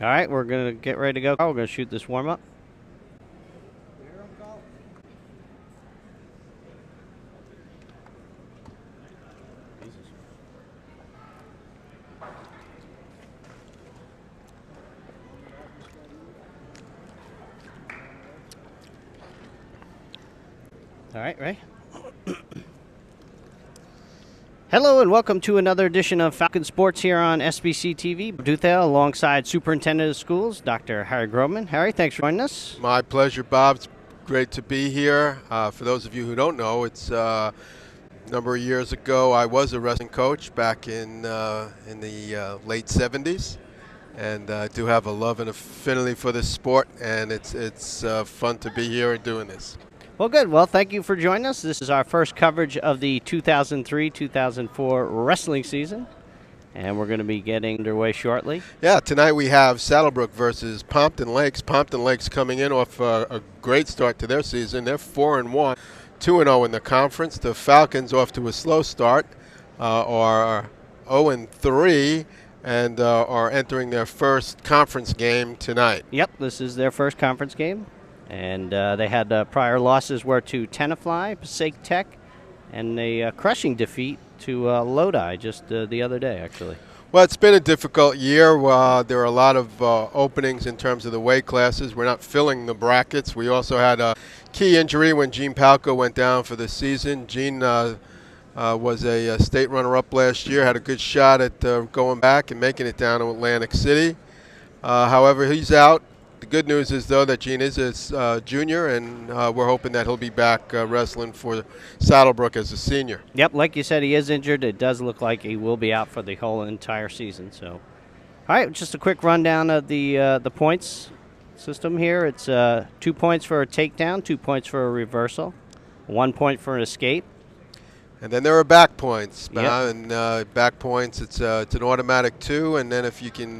All right, we're going to get ready to go. We're going to shoot this warm-up. All right, Ray. Hello and welcome to another edition of Falcon Sports here on SBC TV. Duthale alongside Superintendent of Schools, Dr. Harry Groman. Harry, thanks for joining us. My pleasure, Bob. It's great to be here. For those of you who don't know, it's a number of years ago I was a wrestling coach back in the late 70s. And I do have a love and affinity for this sport, and it's fun to be here and doing this. Well, good. Well, thank you for joining us. This is our first coverage of the 2003-2004 wrestling season, and we're going to be getting underway shortly. Yeah, tonight we have Saddlebrook versus Pompton Lakes. Pompton Lakes coming in off a great start to their season. They're 4-1, 2-0 in the conference. The Falcons off to a slow start, are 0-3. And are entering their first conference game tonight. Yep, this is their first conference game. And they had prior losses were to Tenafly, Passaic Tech, and a crushing defeat to Lodi just the other day, actually. Well, it's been a difficult year. There are a lot of openings in terms of the weight classes. We're not filling the brackets. We also had a key injury when Gene Palco went down for the season. Gene was a state runner-up last year, had a good shot at going back and making it down to Atlantic City. However, he's out. The good news is, though, that Gene is a junior, and we're hoping that he'll be back wrestling for Saddlebrook as a senior. Yep, like you said, he is injured. It does look like he will be out for the whole entire season. So, all right, just a quick rundown of the points system here. It's 2 points for a takedown, 2 points for a reversal, 1 point for an escape. And then there are back points. Yep. And back points, it's an automatic 2. And then if you can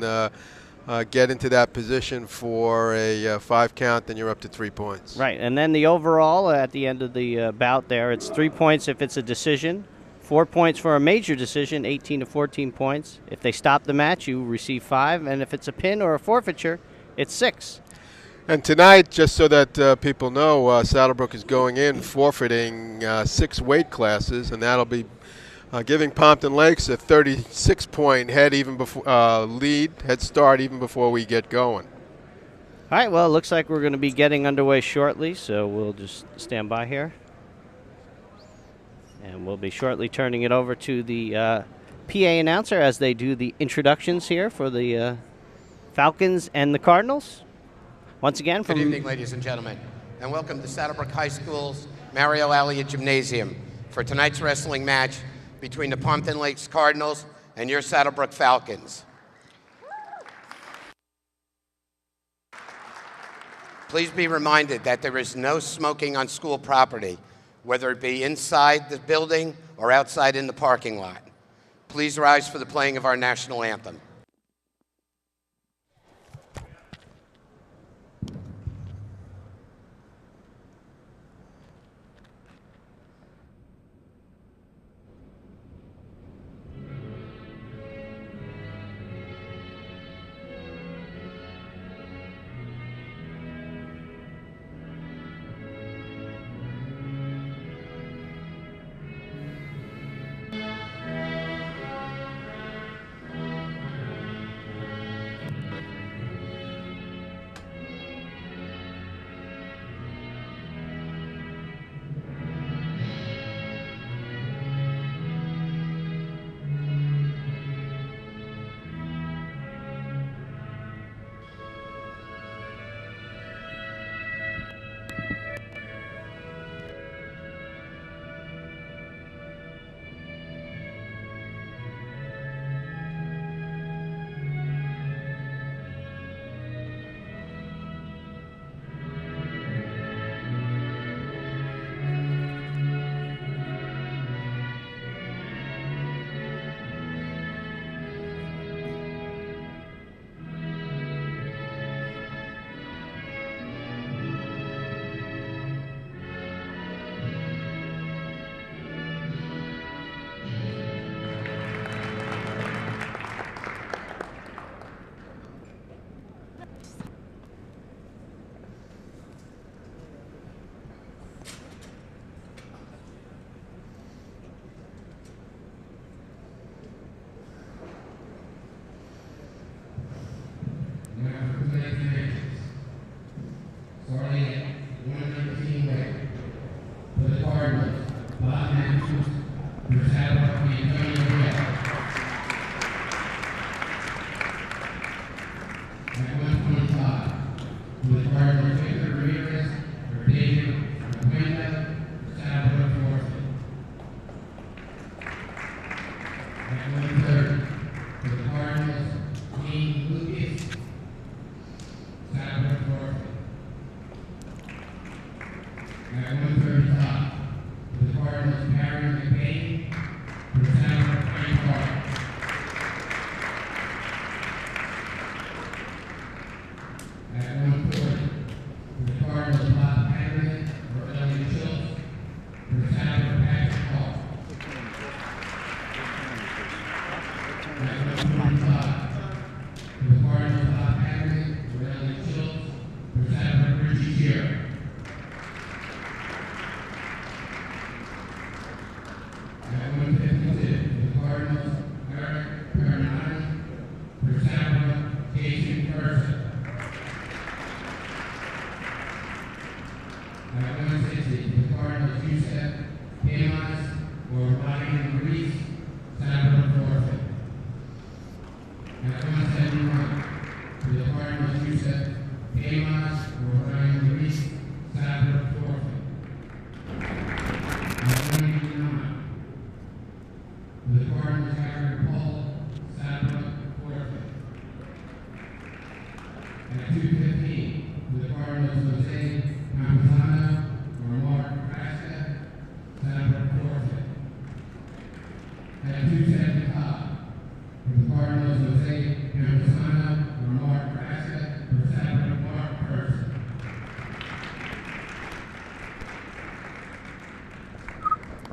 get into that position for a 5 count, then you're up to 3 points. Right. And then the overall at the end of the bout there, it's 3 points if it's a decision, 4 points for a major decision, 18 to 14 points. If they stop the match, you receive 5. And if it's a pin or a forfeiture, it's 6. And tonight, just so that people know, Saddlebrook is going in forfeiting 6 weight classes, and that'll be giving Pompton Lakes a 36-point head start even before we get going. All right, well, it looks like we're going to be getting underway shortly, so we'll just stand by here. And we'll be shortly turning it over to the PA announcer as they do the introductions here for the Falcons and the Cardinals. Once again, good evening, ladies and gentlemen, and welcome to Saddlebrook High School's Mario Elliott Gymnasium for tonight's wrestling match between the Pompton Lakes Cardinals and your Saddlebrook Falcons. Please be reminded that there is no smoking on school property, whether it be inside the building or outside in the parking lot. Please rise for the playing of our national anthem.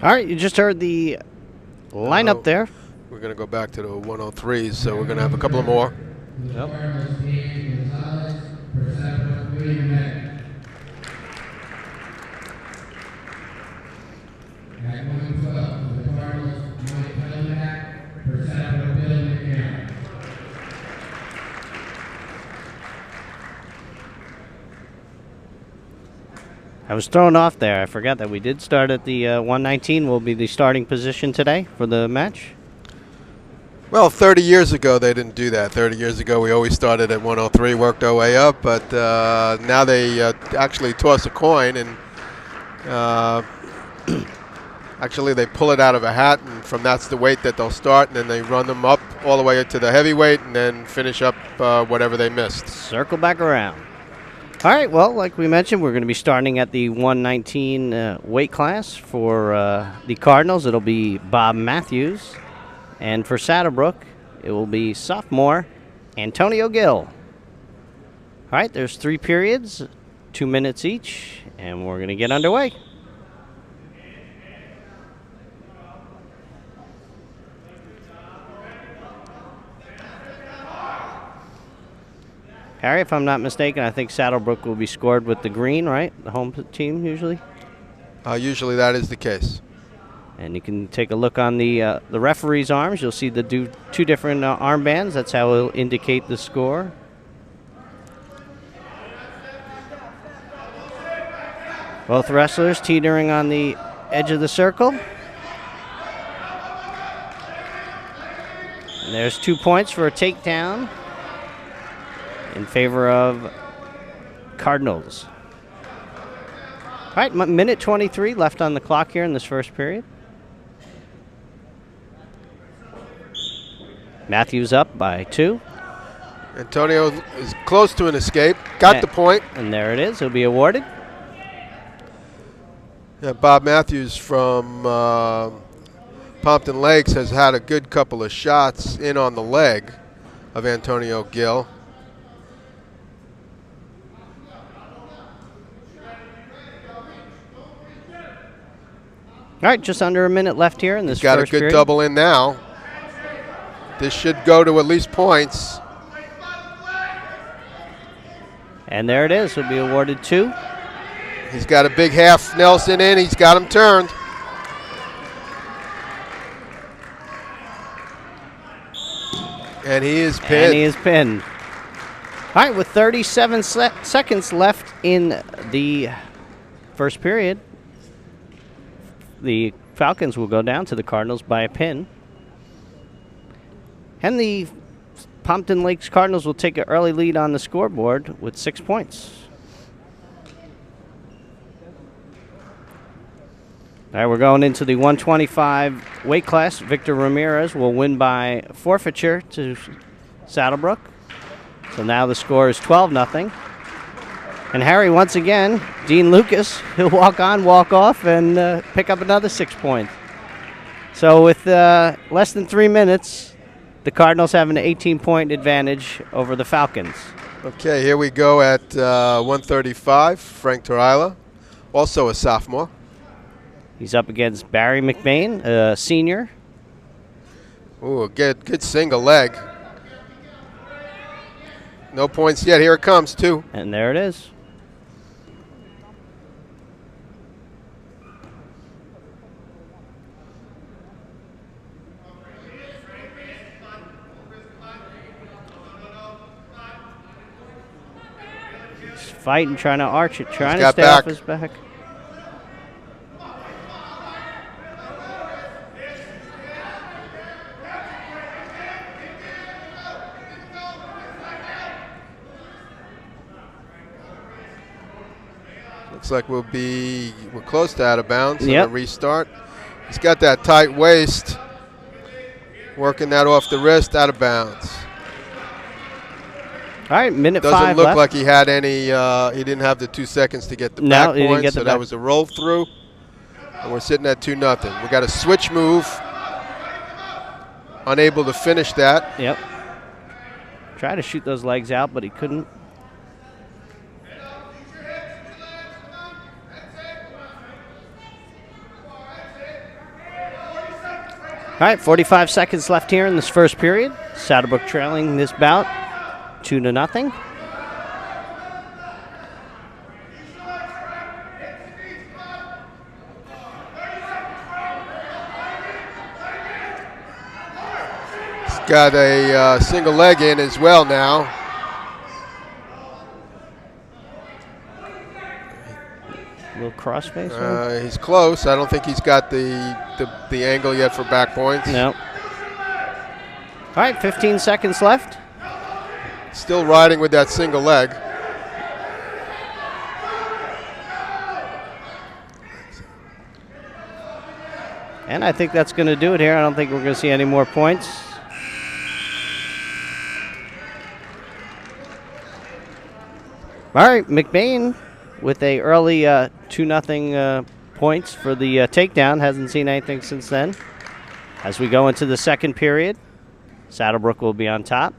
All right, you just heard the lineup there. We're going to go back to the 103s, so we're going to have a couple of more. Yep. I was thrown off there. I forgot that we did start at the 119 will be the starting position today for the match. Well, 30 years ago, they didn't do that. 30 years ago, we always started at 103, worked our way up, but now they actually toss a coin, and actually they pull it out of a hat, and from that's the weight that they'll start, and then they run them up all the way to the heavyweight, and then finish up whatever they missed. Circle back around. All right, well, like we mentioned, we're going to be starting at the 119 weight class. For the Cardinals, it'll be Bob Matthews. And for Saddlebrook, it will be sophomore Antonio Gill. All right, there's 3 periods, 2 minutes each, and we're going to get underway. Harry, if I'm not mistaken, I think Saddlebrook will be scored with the green, right? The home team usually? Usually that is the case. And you can take a look on the referee's arms. You'll see the 2 different armbands. That's how it'll indicate the score. Both wrestlers teetering on the edge of the circle. And there's 2 points for a takedown in favor of Cardinals. All right, minute 23 left on the clock here in this first period. Matthews up by 2. Antonio is close to an escape. Got the point. And there it is. He'll be awarded. Yeah, Bob Matthews from Pompton Lakes has had a good couple of shots in on the leg of Antonio Gill. All right, just under a minute left here in this Got first a good period. double in now. This should go to at least points. And there it is. He'll be awarded 2. He's got a big half Nelson in. He's got him turned. And he is pinned. And he is pinned. All right, with 37 seconds left in the first period, the Falcons will go down to the Cardinals by a pin. And the Pompton Lakes Cardinals will take an early lead on the scoreboard with 6 points. All right, we're going into the 125 weight class. Victor Ramirez will win by forfeiture to Saddlebrook. So now the score is 12-0. And Harry, once again, Dean Lucas, he'll walk on, walk off, and pick up another 6 points. So with less than 3 minutes, the Cardinals have an 18-point advantage over the Falcons. Okay, here we go at 135. Frank Torila, also a sophomore. He's up against Barry McBain, a senior. Ooh, a good single leg. No points yet. Here it comes, too. And there it is. He's fighting, trying to arch it, trying to stay off his back. Looks like we're close to out of bounds. So Yep. a restart. He's got that tight waist. Working that off the wrist, out of bounds. All right, minute 5 Doesn't look left. like he had any, he didn't have the 2 seconds to get the No, back he didn't point, get the so back. that was a roll through. And we're sitting at 2-0. We got a switch move. Unable to finish that. Yep. Tried to shoot those legs out, but he couldn't. All right, 45 seconds left here in this first period. Saddlebrook trailing this bout 2-0. He's got a single leg in as well now. Little crossface. He's close. I don't think he's got the angle yet for back points. No. All right, 15 seconds left. Still riding with that single leg. And I think that's going to do it here. I don't think we're going to see any more points. All right, McBain with a early 2-0 points for the takedown. Hasn't seen anything since then. As we go into the second period, Saddlebrook will be on top.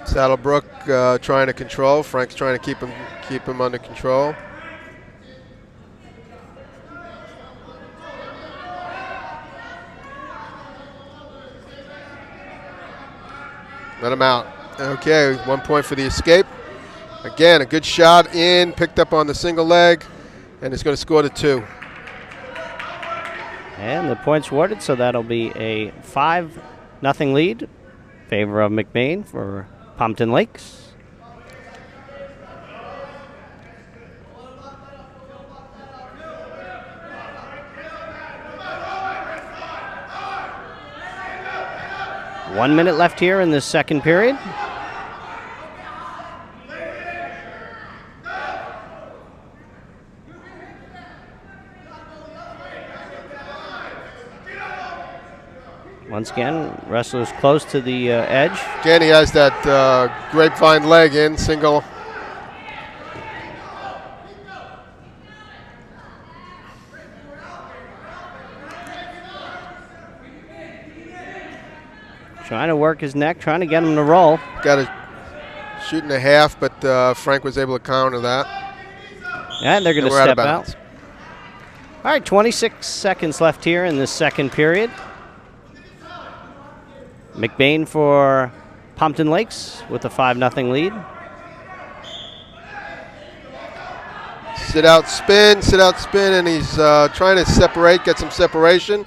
Saddlebrook trying to control. Frank's trying to keep him under control. Let him out. Okay, 1 point for the escape. Again, a good shot in, picked up on the single leg, and it's going to score to 2. And the points awarded, so that'll be a 5-0 lead in favor of McBain for Pompton Lakes. One minute left here in this second period. Once again, wrestlers close to the edge. Again, he has that grapevine leg in, single. Trying to work his neck, trying to get him to roll. Got a shoot in a half, but Frank was able to counter that. And they're going to we're step out of out. bounds. All right, 26 seconds left here in this second period. McBain for Pompton Lakes with a 5-0 lead. Sit out, spin, and he's trying to separate, get some separation.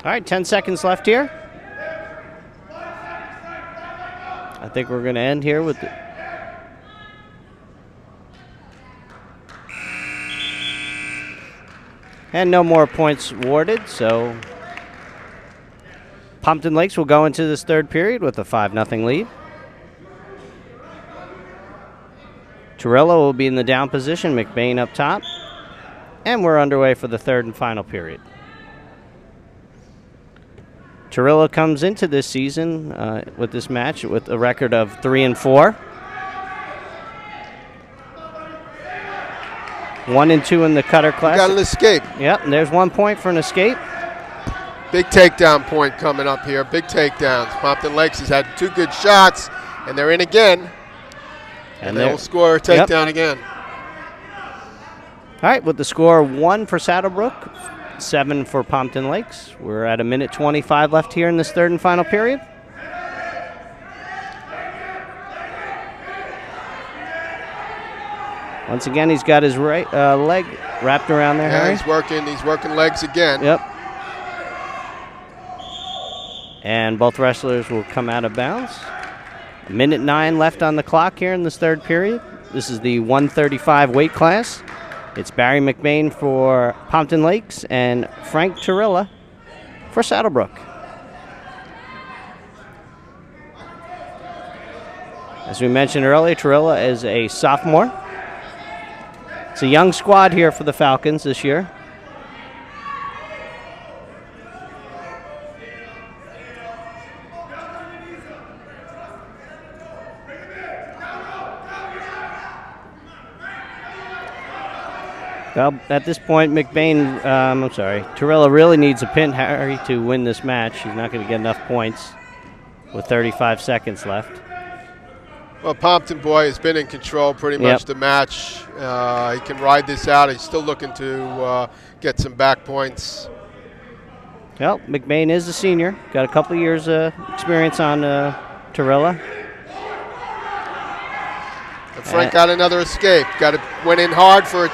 All right, 10 seconds left here. think we're going to end here with and no more points awarded, so Pompton Lakes will go into this third period with a 5-0 lead. Torello will be in the down position, McBain up top, and we're underway for the third and final period. Torello comes into this season with this match with a record of 3-4. 1-2 in the cutter class. Got an escape. Yep, and there's 1 point for an escape. Big takedown point coming up here. Big takedowns. Pompton Lakes has had 2 good shots, and they're in again. And they will score a takedown again. All right, with the score 1 for Saddlebrook, 7 for Pompton Lakes. We're at 1:25 left here in this third and final period. Once again, he's got his right leg wrapped around there. Yeah, Harry. he's working legs again. Yep. And both wrestlers will come out of bounds. 1:09 left on the clock here in this third period. This is the 135 weight class. It's Barry McBain for Pompton Lakes and Frank Torilla for Saddlebrook. As we mentioned earlier, Torilla is a sophomore. It's a young squad here for the Falcons this year. Well, at this point, Torilla really needs a pin, Harry, to win this match. He's not going to get enough points with 35 seconds left. Well, Pompton boy has been in control pretty much the match. He can ride this out. He's still looking to get some back points. Well, McBain is a senior. Got a couple of years experience on Torilla. And Frank got another escape. Went in hard for it.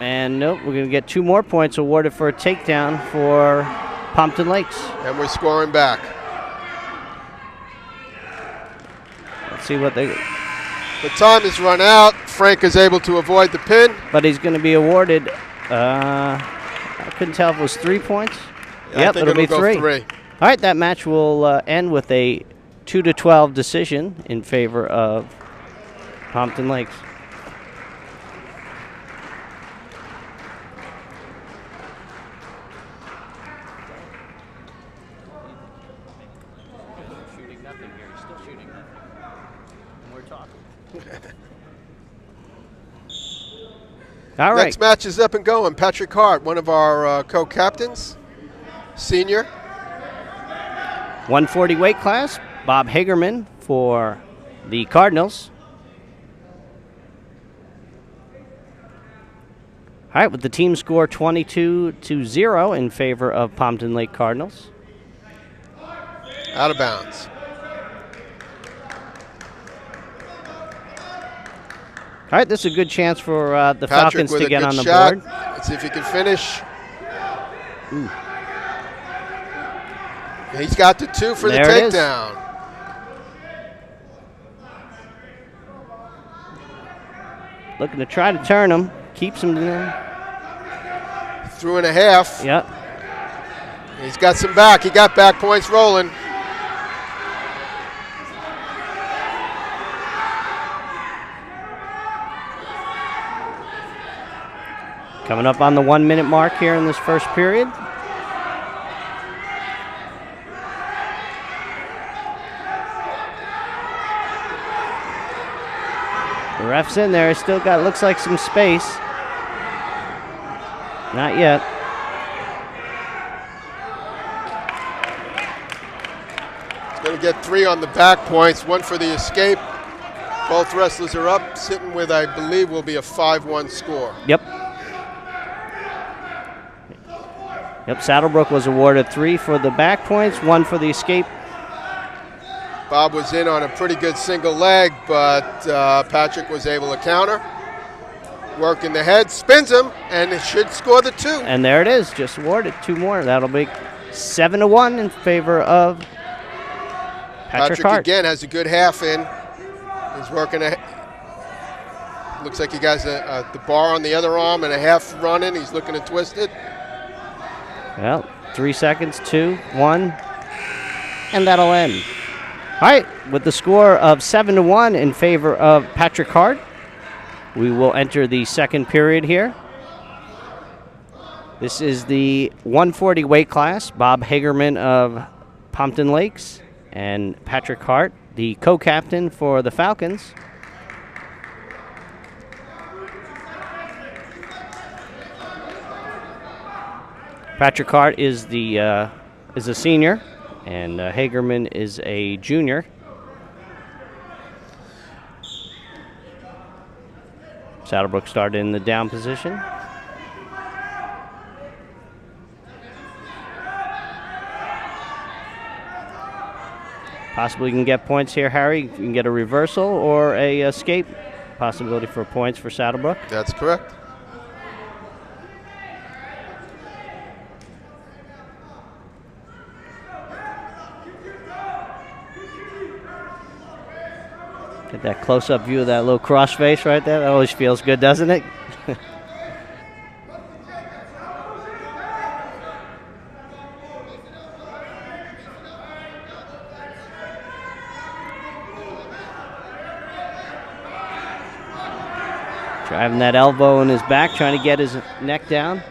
And nope, we're going to get 2 more points awarded for a takedown for Pompton Lakes. And we're scoring back. Let's see what they... The time has run out. Frank is able to avoid the pin. But he's going to be awarded, I couldn't tell if it was 3 points. Yep, it'll be 3. All right, that match will end with a 2-12 decision in favor of Pompton Lakes. All right. Next match is up and going. Patrick Hart, one of our co-captains, senior. 140 weight class. Bob Hagerman for the Cardinals. All right, with the team score 22-0 in favor of Pompton Lake Cardinals. Out of bounds. All right, this is a good chance for the Patrick Falcons to get on the shot. board. Let's see if he can finish. Ooh. He's got the 2 for There the it is. takedown. Looking to try to turn him. Keeps him there. 3.5. Yep. He's got some back. He got back points rolling. Coming up on the 1 minute mark here in this first period. The ref's in there. Still got, looks like some space. Not yet. He's going to get 3 on the back points, 1 for the escape. Both wrestlers are up, sitting with, I believe, will be a 5-1 score. Yep. Yep, Saddlebrook was awarded 3 for the back points, 1 for the escape. Bob was in on a pretty good single leg, but Patrick was able to counter. Working the head, spins him, and it should score the 2. And there it is, just awarded 2 more. That'll be 7-1 in favor of Patrick Hart. again has a good half in. He's working looks like he got the bar on the other arm and a half run in. He's looking to twist it. Well, 3 seconds, 2, 1, and that'll end. All right, with the score of 7-1 in favor of Patrick Hart, we will enter the second period here. This is the 140 weight class. Bob Hagerman of Pompton Lakes and Patrick Hart, the co-captain for the Falcons. Patrick Hart is a senior, and Hagerman is a junior. Saddlebrook started in the down position. Possibly you can get points here, Harry. You can get a reversal or a escape. Possibility for points for Saddlebrook. That's correct. Get that close-up view of that little cross face right there. That always feels good, doesn't it? Driving that elbow in his back, trying to get his neck down.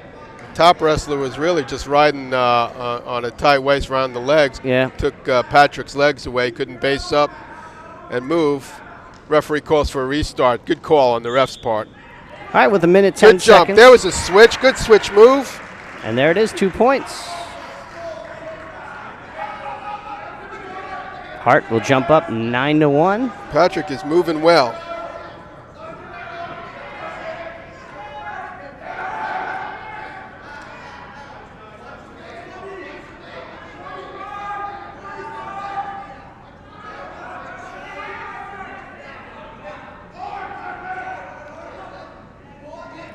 Top wrestler was really just riding on a tight waist around the legs. Yeah. Took Patrick's legs away, couldn't base up and move. Referee calls for a restart. Good call on the ref's part. All right, with a minute, 10 Good jump. seconds. There was a switch. Good switch move. And there it is, 2 points. Hart will jump up 9-1. Patrick is moving well.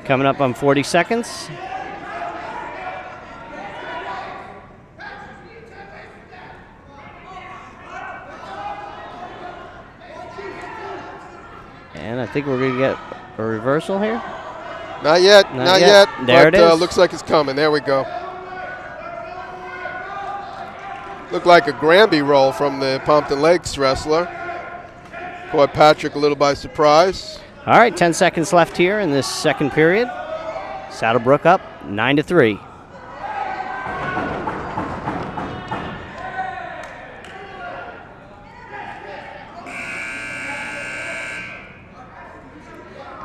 Coming up on 40 seconds. And I think we're going to get a reversal here. Not yet. Not yet. There but, it is. Looks like it's coming. There we go. Looked like a Granby roll from the Pompton Lakes wrestler. Caught Patrick a little by surprise. All right, 10 seconds left here in this second period. Saddlebrook up 9-3.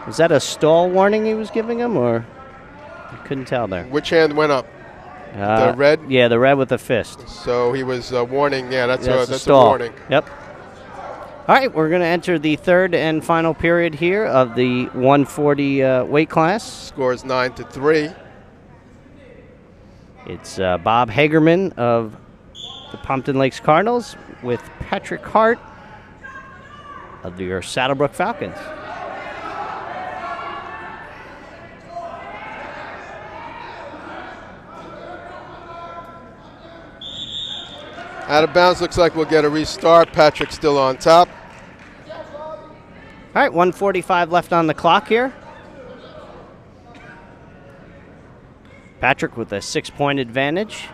Was that a stall warning he was giving him, or I couldn't tell there? Which hand went up? The red? Yeah, the red with the fist. So he was warning. Yeah, that's a stall. warning. Yep. All right, we're going to enter the third and final period here of the 140 weight class. Score is 9-3. It's Bob Hagerman of the Pompton Lakes Cardinals with Patrick Hart of your Saddlebrook Falcons. Out of bounds, looks like we'll get a restart. Patrick's still on top. All right, 1:45 left on the clock here. Patrick with a 6-point advantage.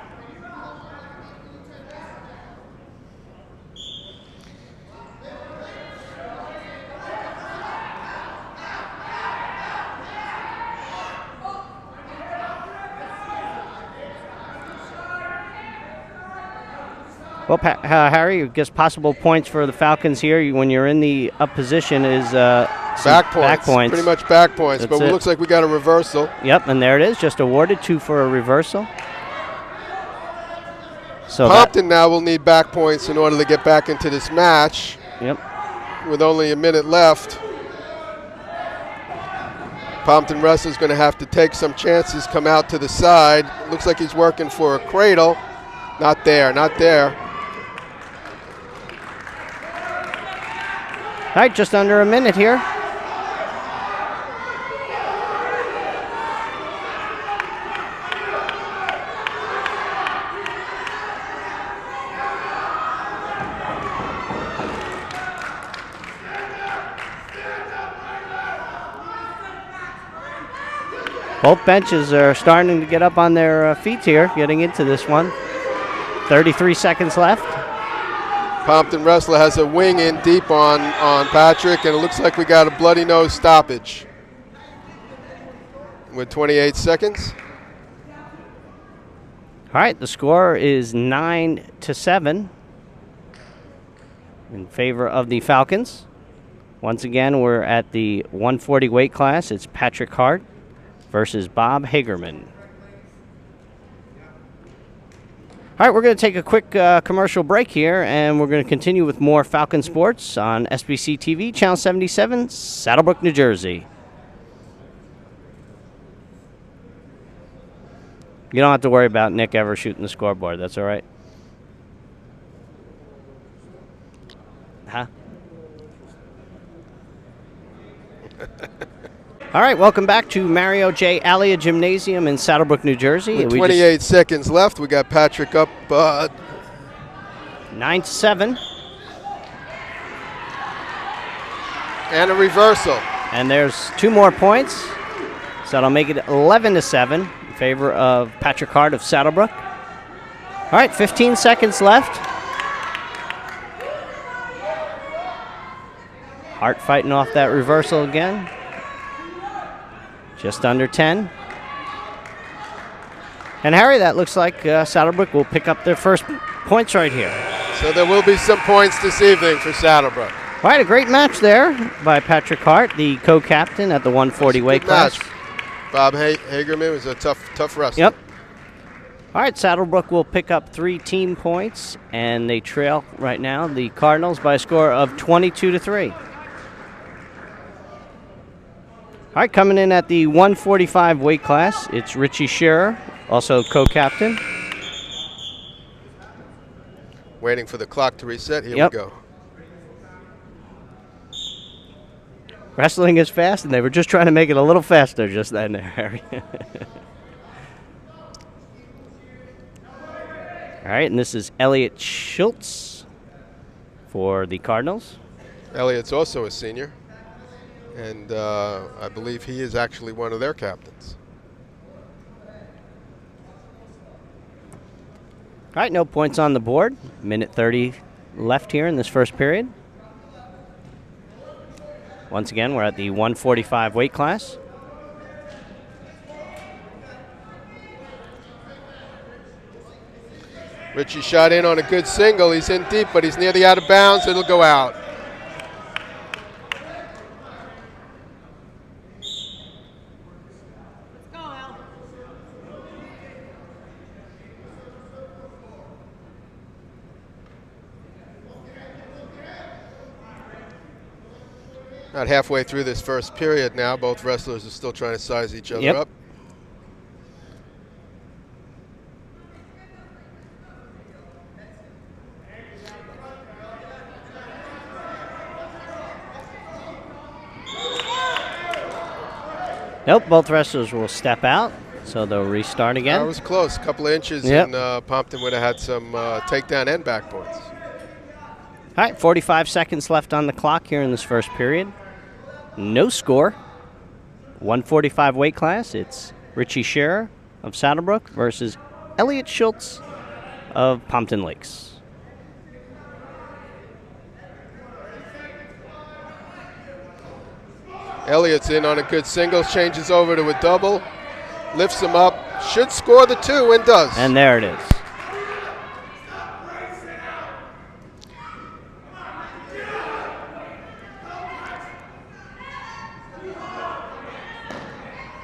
Well, Harry, I guess possible points for the Falcons here when you're in the up position is back points. Pretty much back points, but it looks like we got a reversal. Yep, and there it is, just awarded 2 for a reversal. So Pompton now will need back points in order to get back into this match. Yep. With only a minute left. Pompton wrestler's going to have to take some chances, come out to the side. Looks like he's working for a cradle. Not there, not there. All right, just under a minute here. Both benches are starting to get up on their feet here, getting into this one. 33 seconds left. Pompton Wrestler has a wing in deep on Patrick, and it looks like we got a bloody nose stoppage with 28 seconds. All right, the score is 9-7 in favor of the Falcons. Once again, we're at the 140 weight class. It's Patrick Hart versus Bob Hagerman. All right, we're going to take a quick commercial break here, and we're going to continue with more Falcon sports on SBC TV, Channel 77, Saddlebrook, New Jersey. You don't have to worry about Nick ever shooting the scoreboard. That's all right. Huh? All right, welcome back to Mario J. Alia Gymnasium in Saddlebrook, New Jersey. With 28 seconds left, we got Patrick up 9-7. And a reversal. And there's 2 more points, so that'll make it 11-7 in favor of Patrick Hart of Saddlebrook. All right, 15 seconds left. Hart fighting off that reversal again. Just under 10. And Harry, that looks like Saddlebrook will pick up their first points right here. So there will be some points this evening for Saddlebrook. All right, a great match there by Patrick Hart, the co-captain at the 140 weight class. Bob Hagerman was a tough wrestler. Yep. All right, Saddlebrook will pick up 3 team points, and they trail right now the Cardinals by a score of 22-3. All right, coming in at the 145 weight class, it's Richie Scherer, also co-captain. Waiting for the clock to reset. Here we go. Wrestling is fast, and they were just trying to make it a little faster just then there, Harry. All right, and this is Elliot Schultz for the Cardinals. Elliot's also a senior. And I believe he is actually one of their captains. All right, no points on the board. Minute 30 left here in this first period. Once again, we're at the 145 weight class. Richie shot in on a good single. He's in deep, but he's near the out of bounds. It'll go out. About halfway through this first period now. Both wrestlers are still trying to size each other up. Nope, both wrestlers will step out, so they'll restart again. That was close. A couple of inches, and Pompton would have had some takedown and back points. All right, 45 seconds left on the clock here in this first period. No score. 145 weight class. It's Richie Scherer of Saddlebrook versus Elliot Schultz of Pompton Lakes. Elliott's in on a good single, changes over to a double, lifts him up, should score the 2, and does. And there it is.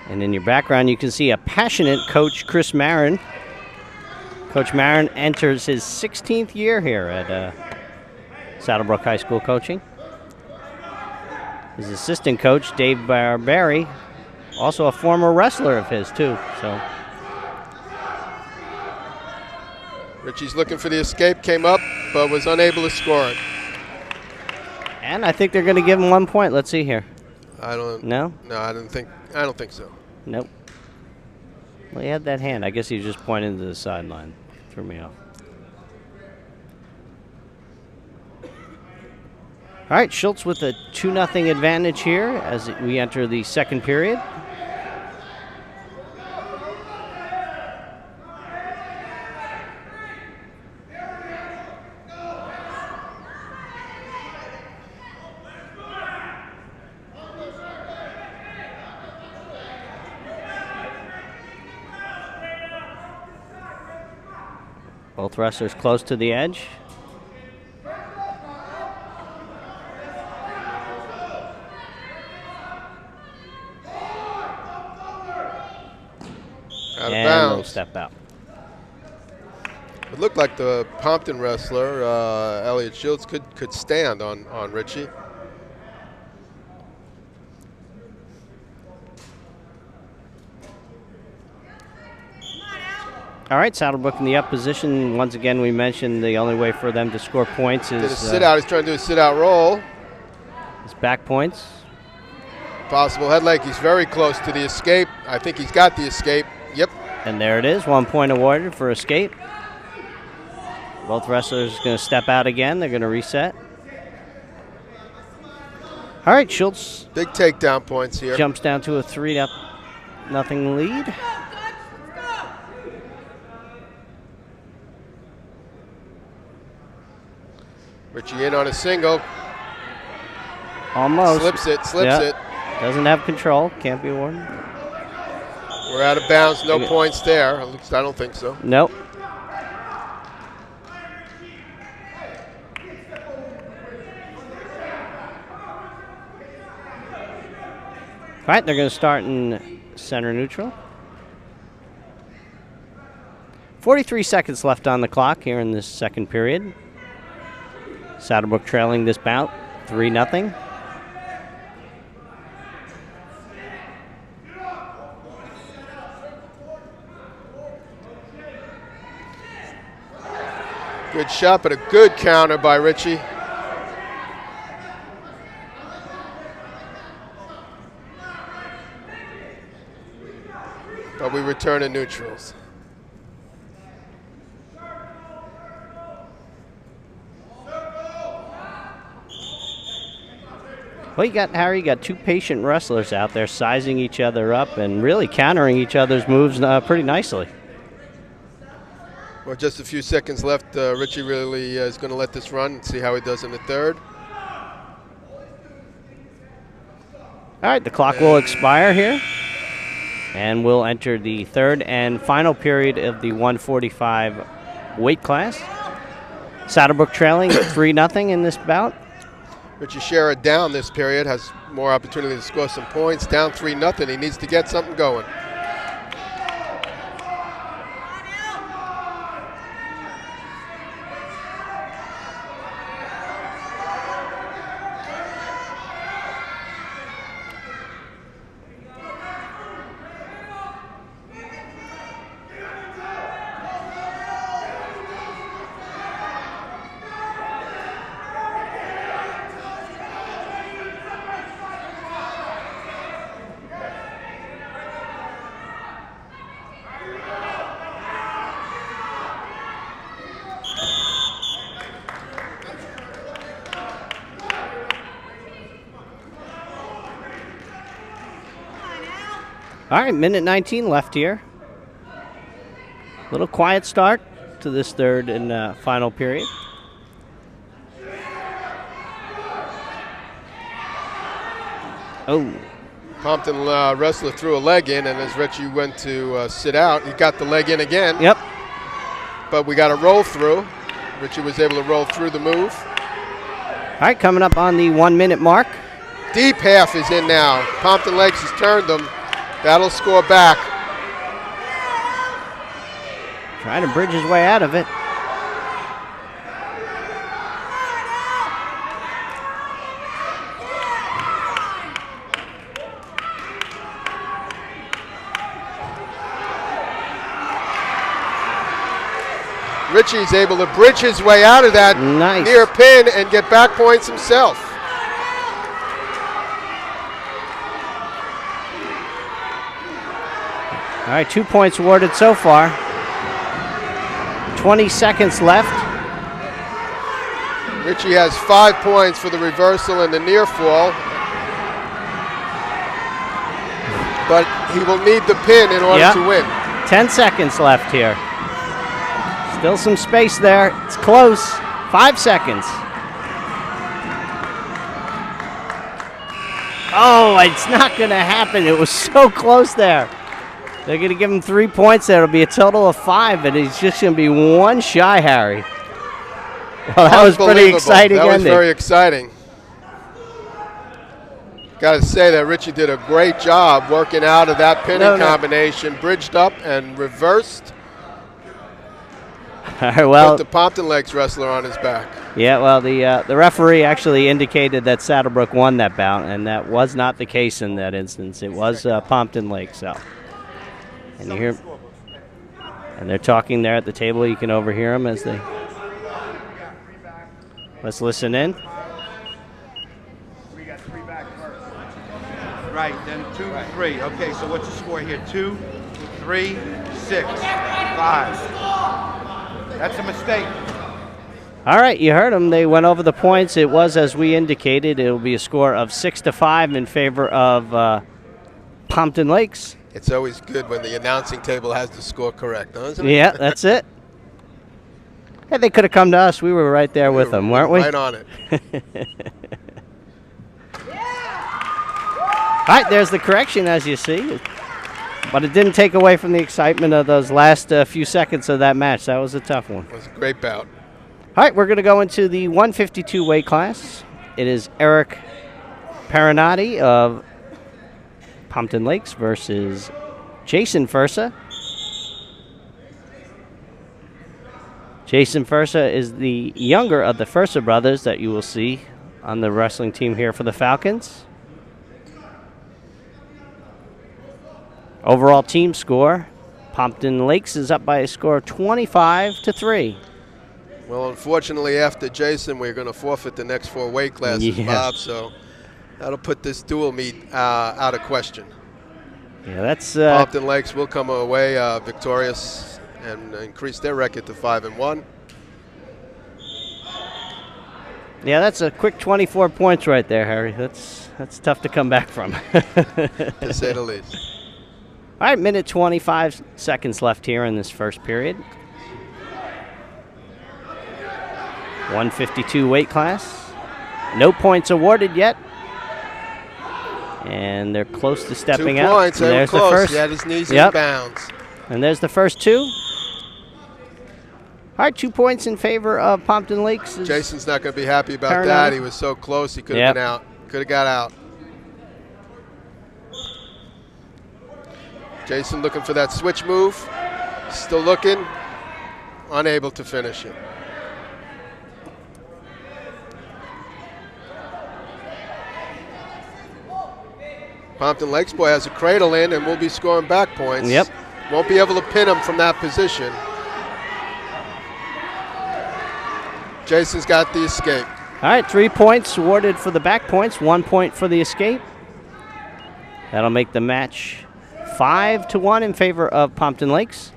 And in your background, you can see a passionate coach, Chris Marin. Coach Marin enters his 16th year here at Saddlebrook High School coaching. His assistant coach, Dave Barberry, also a former wrestler of his, too. So Richie's looking for the escape, came up, but was unable to score it. And I think they're going to give him 1 point. Let's see here. No, I don't think so. Nope. Well, he had that hand. I guess he was just pointing to the sideline. Threw me off. All right, Schultz with a 2-0 advantage here as we enter the second period. Both wrestlers close to the edge. Out of And bounds. they'll step out. It looked like the Pompton wrestler, Elliot Schultz, could stand on Richie. All right, Saddlebrook in the up position. Once again, we mentioned the only way for them to score points is Did a sit out. He's trying to do a sit out roll. Is back points. Possible head leg. He's very close to the escape. I think he's got the escape. Yep. And there it is. 1 point awarded for escape. Both wrestlers going to step out again. They're going to reset. All right, Schultz Big takedown points here. jumps down to a 3-0 lead. Richie in on a single. Almost. Slips it. Yep. Doesn't have control. Can't be awarded. We're out of bounds. No points there. At least I don't think so. Nope. All right, they're going to start in center neutral. 43 seconds left on the clock here in this second period. Saddlebrook trailing this bout 3-0. Good shot, but a good counter by Richie. But we return to neutrals. Well, Harry, you got two patient wrestlers out there sizing each other up and really countering each other's moves pretty nicely. Well, just a few seconds left. Richie really is going to let this run and see how he does in the third. All right, the clock will expire here. And we'll enter the third and final period of the 145 weight class. Saddlebrook trailing 3-0 in this bout. Richie Sherrod down this period, has more opportunity to score some points. Down 3-0. He needs to get something going. All right, minute 19 left here. Little quiet start to this third and final period. Oh. Pompton wrestler threw a leg in, and as Richie went to sit out, he got the leg in again. Yep. But we got a roll through. Richie was able to roll through the move. All right, coming up on the 1 minute mark. Deep half is in now. Pompton Lakes has turned them. That'll score back. Trying to bridge his way out of it. Richie's able to bridge his way out of that near pin and get back points himself. All right, 2 points awarded so far. 20 seconds left. Richie has 5 points for the reversal and the near fall. But he will need the pin in order to win. 10 seconds left here. Still some space there. It's close. 5 seconds. Oh, it's not going to happen. It was so close there. They're going to give him 3 points. That'll be a total of 5, and he's just going to be one shy, Harry. Well, that was pretty exciting. That was very exciting. Got to say that Richie did a great job working out of that pinning combination, bridged up and reversed. All right, well, put the Pompton Lakes wrestler on his back. Yeah, well, the referee actually indicated that Saddlebrook won that bout, and that was not the case in that instance. It was Pompton Lakes. So, and you hear, and they're talking there at the table. You can overhear them as they. Let's listen in. We got 3 back first. Right, then 2, 3. Okay, so what's the score here? 2, 3, 6, 5. That's a mistake. All right, you heard them. They went over the points. It was as we indicated. It will be a score of 6-5 in favor of Pompton Lakes. It's always good when the announcing table has the score correct, isn't it? Yeah, that's it. Hey, they could have come to us. We were right there with them, weren't we? Right on it. All right, there's the correction, as you see. But it didn't take away from the excitement of those last few seconds of that match. That was a tough one. It was a great bout. All right, we're going to go into the 152 weight class. It is Eric Paranati of Pompton Lakes versus Jason Fursa. Jason Fursa is the younger of the Fursa brothers that you will see on the wrestling team here for the Falcons. Overall team score, Pompton Lakes is up by a score of 25-3. Well, unfortunately, after Jason, we're going to forfeit the next 4 weight classes, Bob, so that'll put this dual meet out of question. Yeah, that's Pompton Lakes will come away victorious and increase their record to 5-1. Yeah, that's a quick 24 points right there, Harry. That's tough to come back from. To say the least. All right, minute 25 seconds left here in this first period. 152 weight class. No points awarded yet. And they're close to stepping 2 out. points. They were close. The first. He had his knees in bounds. And there's the first 2. All right, 2 points in favor of Pompton Lakes. Jason's not going to be happy about that. He was so close. He could have been out. Could have got out. Jason looking for that switch move. Still looking. Unable to finish it. Pompton Lakes boy has a cradle in and will be scoring back points. Yep. Won't be able to pin him from that position. Jason's got the escape. All right, 3 points awarded for the back points, 1 point for the escape. That'll make the match 5-1 in favor of Pompton Lakes.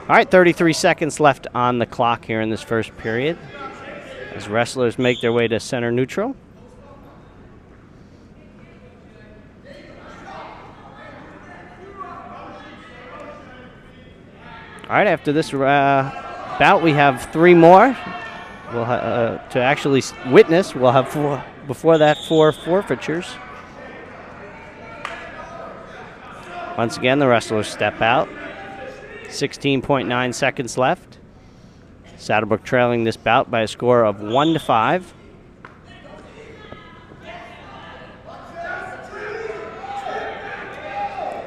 All right, 33 seconds left on the clock here in this first period as wrestlers make their way to center neutral. All right, after this bout, we have 3 more. We'll to actually witness. We'll have 4 before that, 4 forfeitures. Once again, the wrestlers step out. 16.9 seconds left. Saddlebrook trailing this bout by a score of 1-5.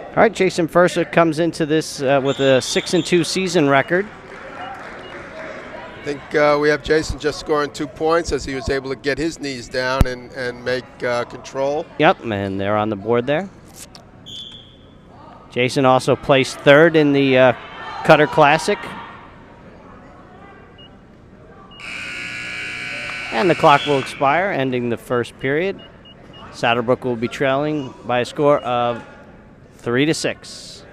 All right, Jason Fursa comes into this with a 6-2 season record. I think we have Jason just scoring 2 points as he was able to get his knees down and make control. Yep, and they're on the board there. Jason also placed 3rd in the Cutter Classic. And the clock will expire, ending the first period. Saddlebrook will be trailing by a score of 3-6.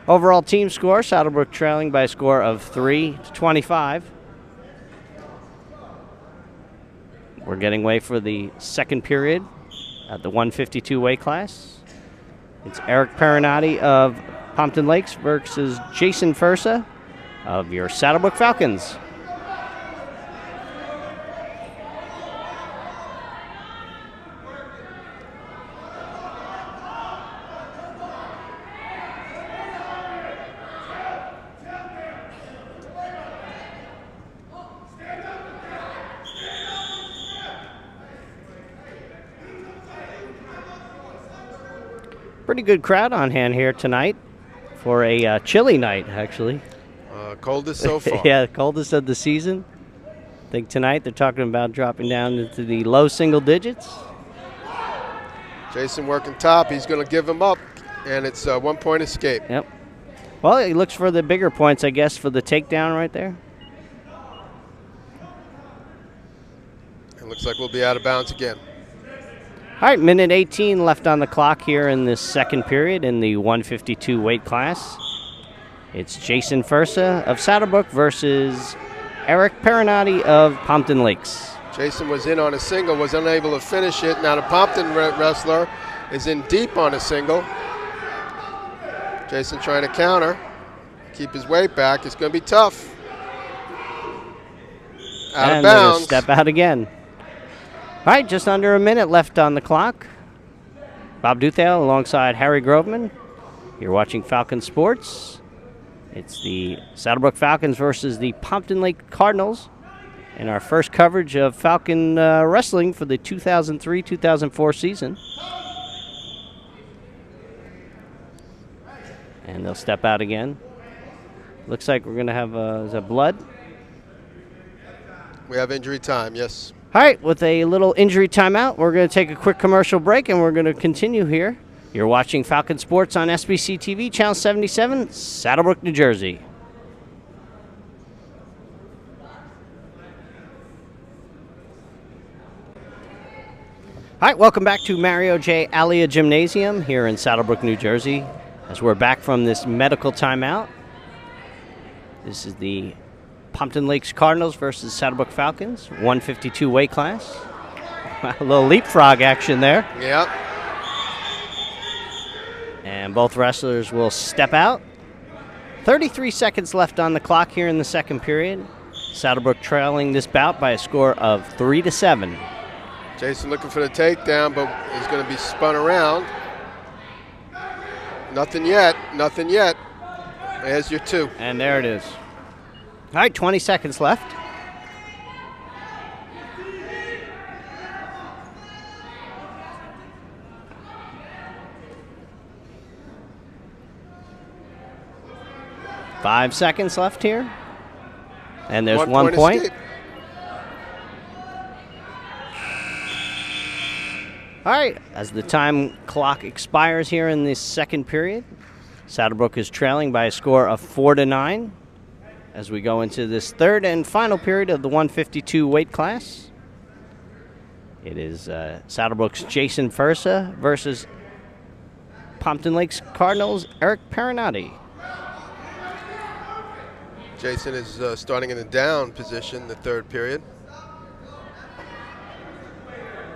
Overall team score, Saddlebrook trailing by a score of 3-25. We're getting ready for the second period at the 152 weight class. It's Eric Paranati of Pompton Lakes versus Jason Fursa of your Saddlebrook Falcons. Pretty good crowd on hand here tonight for a chilly night, actually. Coldest so far. Yeah, coldest of the season. I think tonight they're talking about dropping down into the low single digits. Jason working top. He's going to give him up, and it's a 1-point escape. Yep. Well, he looks for the bigger points, I guess, for the takedown right there. It looks like we'll be out of bounds again. All right, minute 18 left on the clock here in this second period in the 152 weight class. It's Jason Fursa of Saddlebrook versus Eric Perinotti of Pompton Lakes. Jason was in on a single, was unable to finish it. Now the Pompton wrestler is in deep on a single. Jason trying to counter, keep his weight back. It's going to be tough. Out of bounds. Step out again. All right, just under a minute left on the clock. Bob Duthale alongside Harry Groveman. You're watching Falcon Sports. It's the Saddlebrook Falcons versus the Pompton Lake Cardinals in our first coverage of Falcon wrestling for the 2003-2004 season. And they'll step out again. Looks like we're going to have, is that blood? We have injury time, yes. All right, with a little injury timeout, we're going to take a quick commercial break, and we're going to continue here. You're watching Falcon Sports on SBC TV, Channel 77, Saddlebrook, New Jersey. All right, welcome back to Mario J. Alia Gymnasium here in Saddlebrook, New Jersey, as we're back from this medical timeout. This is the Pompton Lakes Cardinals versus Saddlebrook Falcons, 152 weight class. A little leapfrog action there. Yep. And both wrestlers will step out. 33 seconds left on the clock here in the second period. Saddlebrook trailing this bout by a score of 3-7. Jason looking for the takedown, but he's going to be spun around. Nothing yet. Nothing yet. There's your two. And there it is. All right, 20 seconds left. Five seconds left here. And there's 1 point. Escape. All right, as the time clock expires here in this second period, Saddlebrook is trailing by a score of 4-9 as we go into this third and final period of the 152 weight class. It is Saddlebrook's Jason Fursa versus Pompton Lakes Cardinals' Eric Perinotti. Jason is starting in the down position the third period.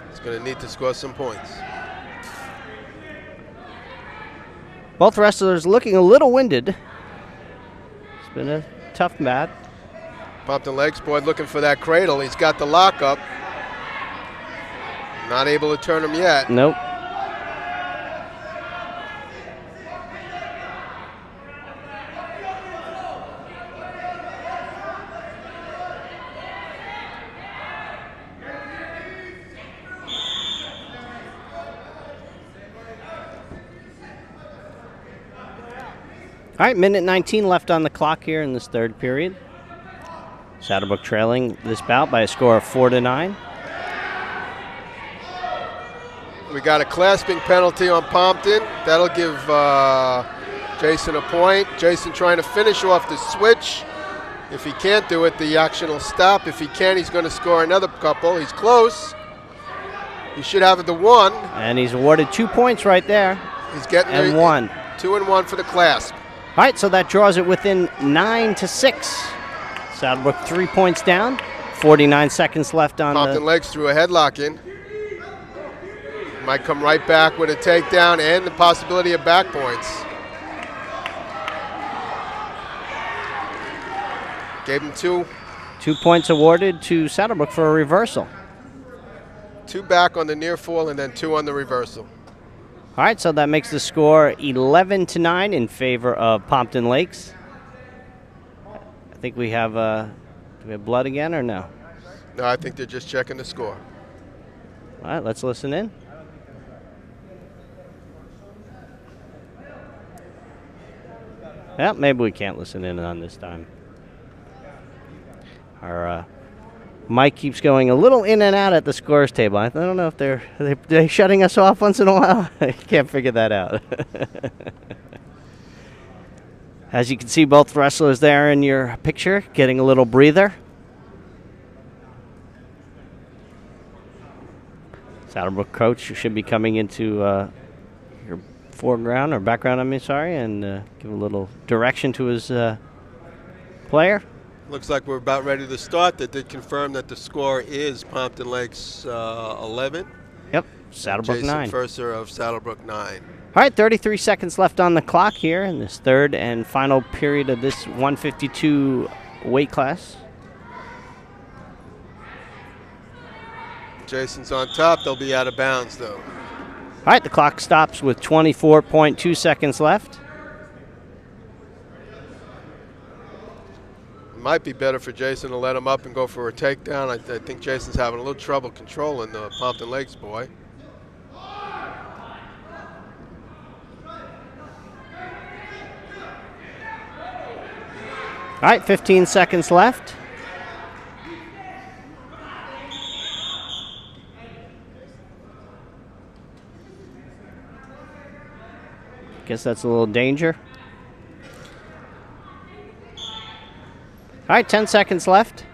He's going to need to score some points. Both wrestlers looking a little winded. It's been a tough match. Pompton Lakes boy looking for that cradle. He's got the lockup. Not able to turn him yet. Nope. All right, minute 19 left on the clock here in this third period. Saddlebrook trailing this bout by a score of 4-9. We got a clasping penalty on Pompton. That'll give Jason a point. Jason trying to finish off the switch. If he can't do it, the action will stop. If he can, he's going to score another couple. He's close. He should have it to 1. And he's awarded 2 points right there. He's getting and 1. 2 and 1 for the clasp. All right, so that draws it within 9-6. Saddlebrook 3 points down. 49 seconds left on Pompton Lakes threw a headlock in. Might come right back with a takedown and the possibility of back points. Gave him 2. 2 points awarded to Saddlebrook for a reversal. 2 back on the near fall and then 2 on the reversal. All right, so that makes the score 11-9 in favor of Pompton Lakes. I think we have, do we have blood again or no? No, I think they're just checking the score. All right, let's listen in. Yeah, maybe we can't listen in on this time. Our mic keeps going a little in and out at the scores table. I don't know if they're shutting us off once in a while. I can't figure that out. As you can see, both wrestlers there in your picture getting a little breather. Saddlebrook coach should be coming into your foreground or background, and give a little direction to his player. Looks like we're about ready to start. They did confirm that the score is Pompton Lakes 11. Yep, Saddlebrook 9. Jason Furser of Saddlebrook 9. All right, 33 seconds left on the clock here in this third and final period of this 152 weight class. Jason's on top. They'll be out of bounds, though. All right, the clock stops with 24.2 seconds left. Might be better for Jason to let him up and go for a takedown. I think Jason's having a little trouble controlling the Pompton Lakes boy. All right, 15 seconds left. Guess that's a little danger. All right, 10 seconds left.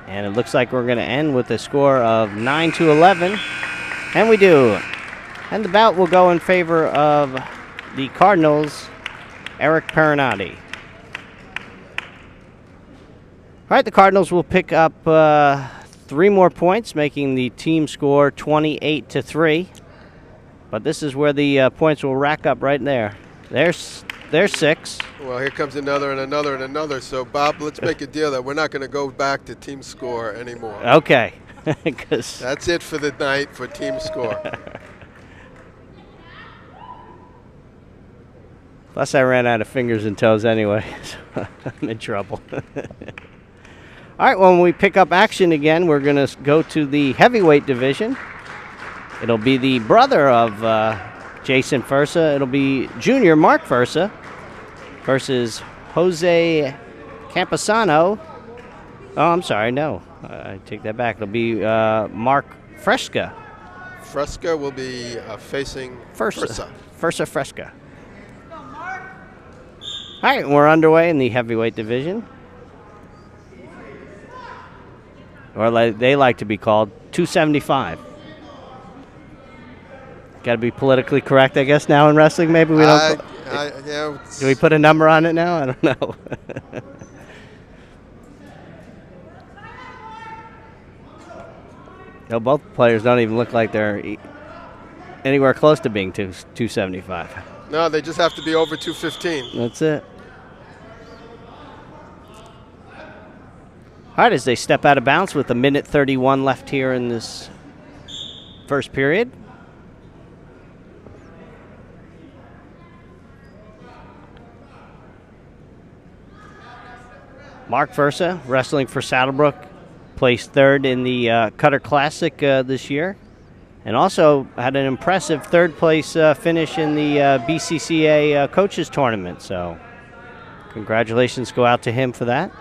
And it looks like we're going to end with a score of 9-11. And we do. And the bout will go in favor of the Cardinals' Eric Perinati. All right, the Cardinals will pick up 3 more points, making the team score 28-3. But this is where the points will rack up right there. There's 6. Well, here comes another and another and another. So, Bob, let's make a deal that we're not going to go back to team score anymore. Okay. That's it for the night for team score. Plus, I ran out of fingers and toes anyway, so I'm in trouble. All right, when we pick up action again, we're going to go to the heavyweight division. It'll be the brother of Jason Fursa. It'll be junior Mark Fursa versus Jose Camposano. Oh, I'm sorry, no. I take that back. It'll be Mark Fresca. Fresca will be facing Fursa. Fursa Fresca. All right, we're underway in the heavyweight division. Or like they like to be called 275. Got to be politically correct, I guess, now in wrestling. Maybe we don't. Yeah, do we put a number on it now? I don't know. No, both players don't even look like they're anywhere close to being 275. No, they just have to be over 215. That's it. All right, as they step out of bounds with 1:31 left here in this first period. Mark Fursa, wrestling for Saddlebrook, placed 3rd in the Cutter Classic this year, and also had an impressive 3rd place finish in the BCCA Coaches Tournament. So congratulations go out to him for that.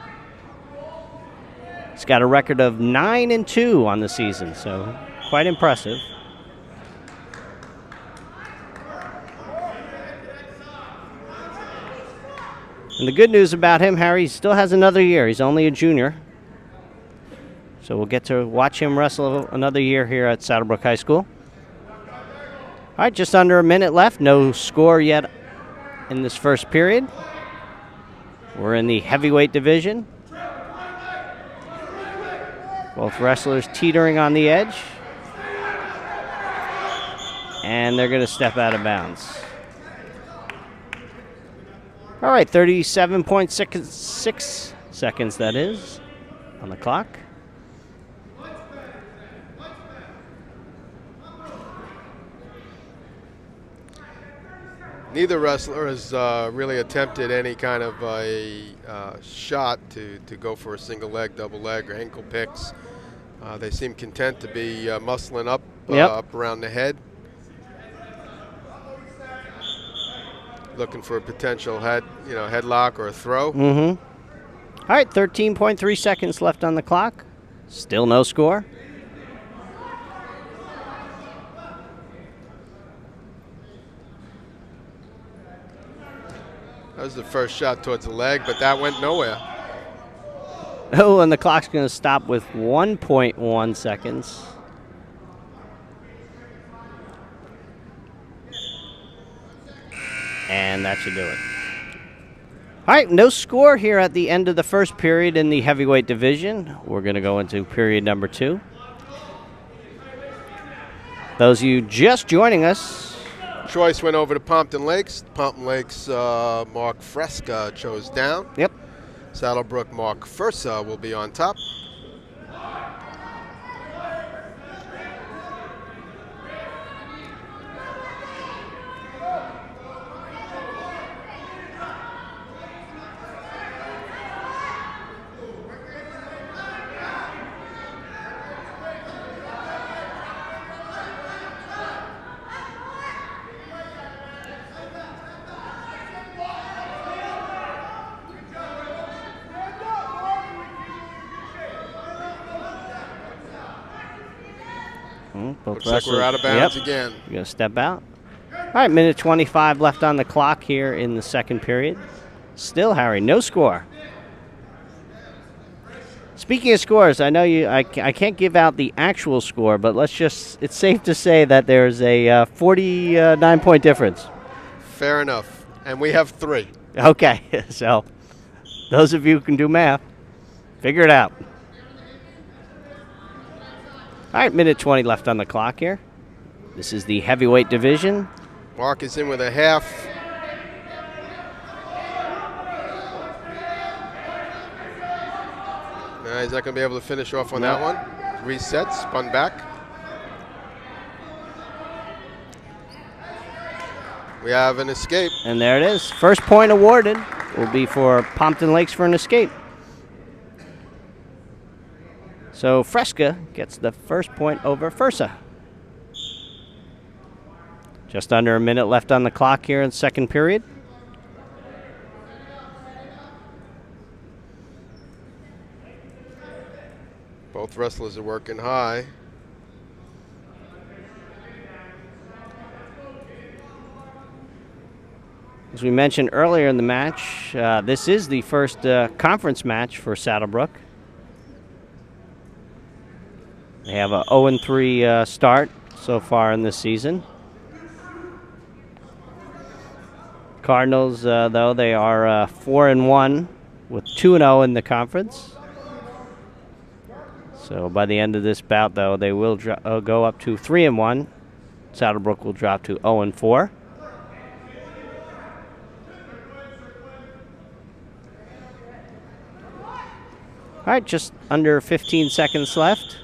He's got a record of 9-2 on the season, so quite impressive. And the good news about him, Harry, he still has another year. He's only a junior. So we'll get to watch him wrestle another year here at Saddlebrook High School. All right, just under a minute left. No score yet in this first period. We're in the heavyweight division. Both wrestlers teetering on the edge. And they're going to step out of bounds. All right, 37.6 seconds, that is, on the clock. Neither wrestler has really attempted any kind of a shot to go for a single leg, double leg, or ankle picks. They seem content to be muscling up, up around the head. looking for a potential headlock or a throw. Mm-hmm. All right, 13.3 seconds left on the clock. Still no score. That was the first shot towards the leg, but that went nowhere. Oh, and the clock's going to stop with 1.1 seconds. And that should do it. All right, no score here at the end of the first period in the heavyweight division. We're going to go into period number 2. Those of you just joining us. Choice went over to Pompton Lakes. Pompton Lakes, Mark Fresca chose down. Yep. Saddlebrook, Mark Fursa will be on top. Both Looks like we're out of bounds again. We're going to step out. All right, minute 25 left on the clock here in the second period. Still, Harry, no score. Speaking of scores, I know I can't give out the actual score, but it's safe to say that there's a 49-point difference. Fair enough. And we have 3. Okay, so those of you who can do math, figure it out. All right, minute 20 left on the clock here. This is the heavyweight division. Mark is in with a half. He's not going to be able to finish off on that one. Reset, spun back. We have an escape. And there it is. First point awarded will be for Pompton Lakes for an escape. So Fresca gets the first point over Fursa. Just under a minute left on the clock here in the second period. Both wrestlers are working high. As we mentioned earlier in the match, this is the first conference match for Saddlebrook. They have a 0-3 start so far in this season. Cardinals, though, they are 4-1 with 2-0 in the conference. So by the end of this bout, though, they will go up to 3-1. Saddlebrook will drop to 0-4. All right, just under 15 seconds left.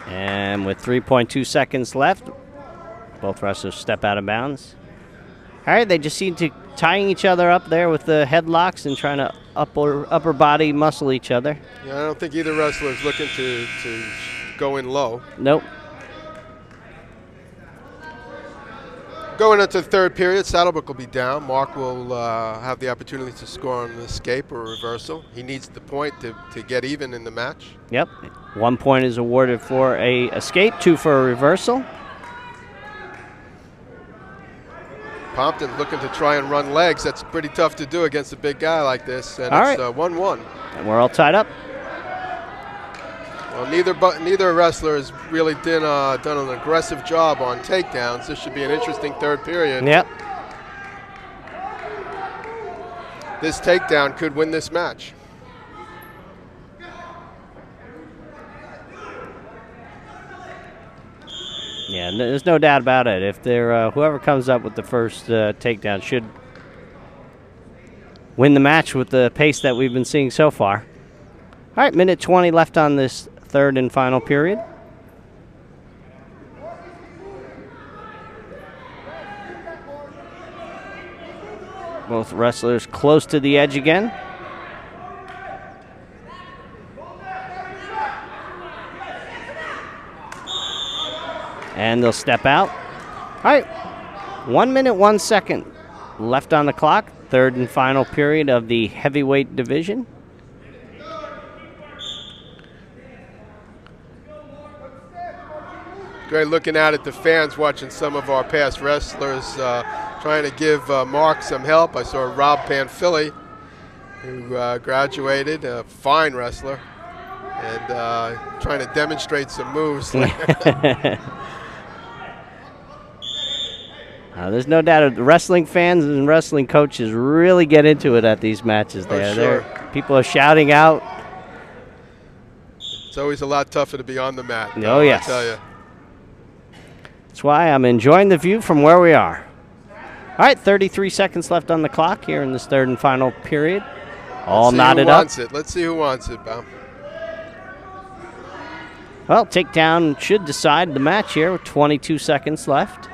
And with 3.2 seconds left, both wrestlers step out of bounds. All right, they just seem to tying each other up there with the headlocks and trying to upper body muscle each other. Yeah, I don't think either wrestler is looking to go in low. Nope. Going into the third period, Saddlebrook will be down. Mark will have the opportunity to score on an escape or a reversal. He needs the point to get even in the match. Yep. 1 point is awarded for a escape, 2 for a reversal. Pompton looking to try and run legs. That's pretty tough to do against a big guy like this. And all it's right. 1-1. And we're all tied up. Well, neither wrestler has really done an aggressive job on takedowns. This should be an interesting third period. Yep. This takedown could win this match. Yeah, there's no doubt about it. If they're whoever comes up with the first takedown should win the match with the pace that we've been seeing so far. All right, minute 20 left on this third and final period. Both wrestlers close to the edge again. And they'll step out. All right, 1 minute, 1 second left on the clock. Third and final period of the heavyweight division. Great looking out at the fans watching some of our past wrestlers trying to give Mark some help. I saw Rob Panfili, who graduated, a fine wrestler, and trying to demonstrate some moves. There's no doubt the wrestling fans and wrestling coaches really get into it at these matches there. Sure. People are shouting out. It's always a lot tougher to be on the mat. Oh, yes. I tell you. That's why I'm enjoying the view from where we are. All right, 33 seconds left on the clock here in this third and final period. All knotted up. Let's see who wants it, Bob. Well, takedown should decide the match here with 22 seconds left.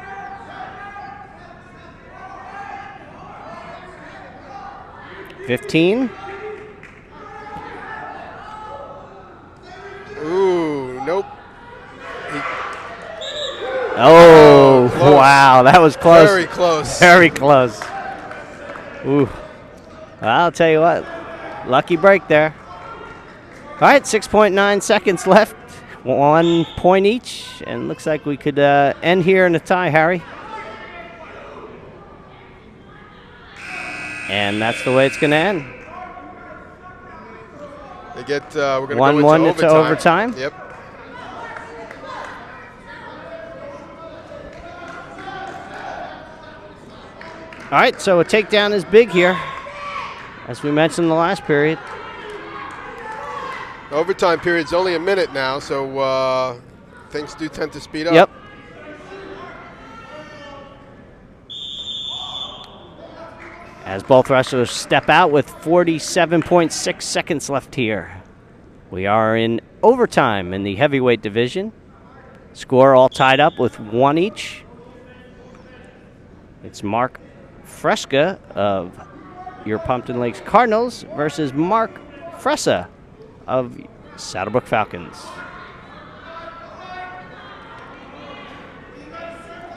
$15. Ooh, nope. Oh, close. Wow, that was close. Very close. Very close. Ooh. I'll tell you what, lucky break there. All right, 6.9 seconds left. 1 point each, and looks like we could end here in a tie, Harry. And that's the way it's going to end. They get, we're going to 1-1 go into overtime. Yep. All right, so a takedown is big here, as we mentioned in the last period. Overtime period's only a minute now, so things do tend to speed up. Yep. As both wrestlers step out with 47.6 seconds left here. We are in overtime in the heavyweight division. Score all tied up with 1 each. It's Mark Fresca of your Pompton Lakes Cardinals versus Mark Fressa of Saddlebrook Falcons.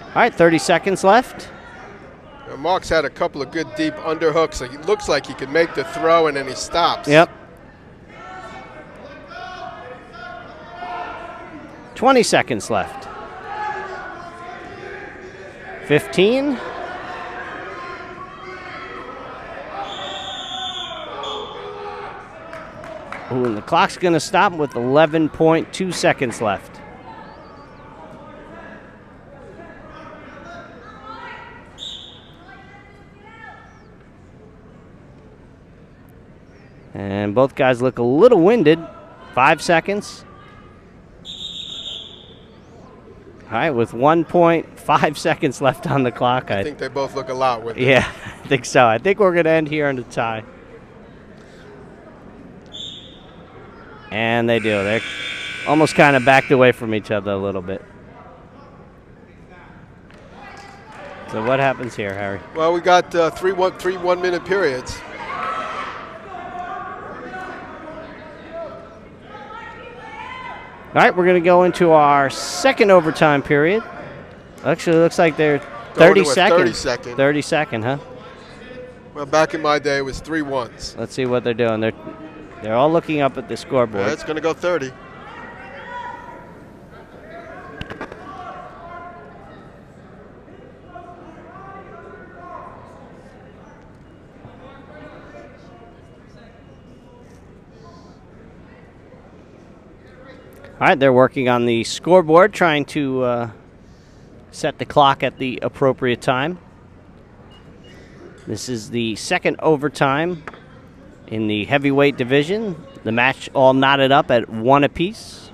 All right, 30 seconds left. Mark's had a couple of good deep underhooks. He looks like he could make the throw, and then he stops. Yep. 20 seconds left. 15. Ooh, and the clock's going to stop with 11.2 seconds left. And both guys look a little winded. 5 seconds. All right, with 1.5 seconds left on the clock. I think they both look a lot winded. Yeah, I think so. I think we're going to end here in the tie. And they do. They're almost kind of backed away from each other a little bit. So what happens here, Harry? Well, we got three 1-minute periods. All right, we're going to go into our second overtime period. Actually, it looks like they're 30 seconds. 30 second. 30 second, huh? Well, back in my day, it was 3 1s. Let's see what they're doing. They're all looking up at the scoreboard. It's going to go 30. All right, they're working on the scoreboard, trying to set the clock at the appropriate time. This is the second overtime in the heavyweight division. The match all knotted up at 1 apiece.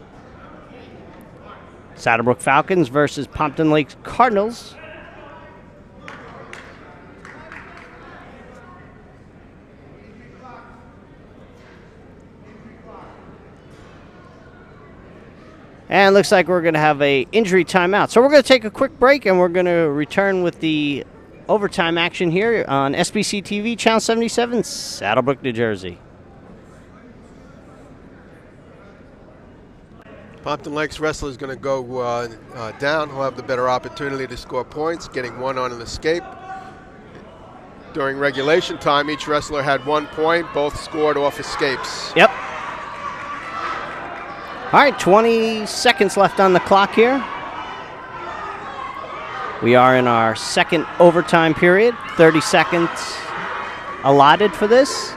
Saddlebrook Falcons versus Pompton Lakes Cardinals. And it looks like we're going to have a injury timeout. So we're going to take a quick break, and we're going to return with the overtime action here on SBC TV, Channel 77, Saddlebrook, New Jersey. Pompton Lakes Wrestling is going to go down. He'll have the better opportunity to score points, getting one on an escape. During regulation time, each wrestler had 1 point. Both scored off escapes. Yep. All right, 20 seconds left on the clock here. We are in our second overtime period. 30 seconds allotted for this.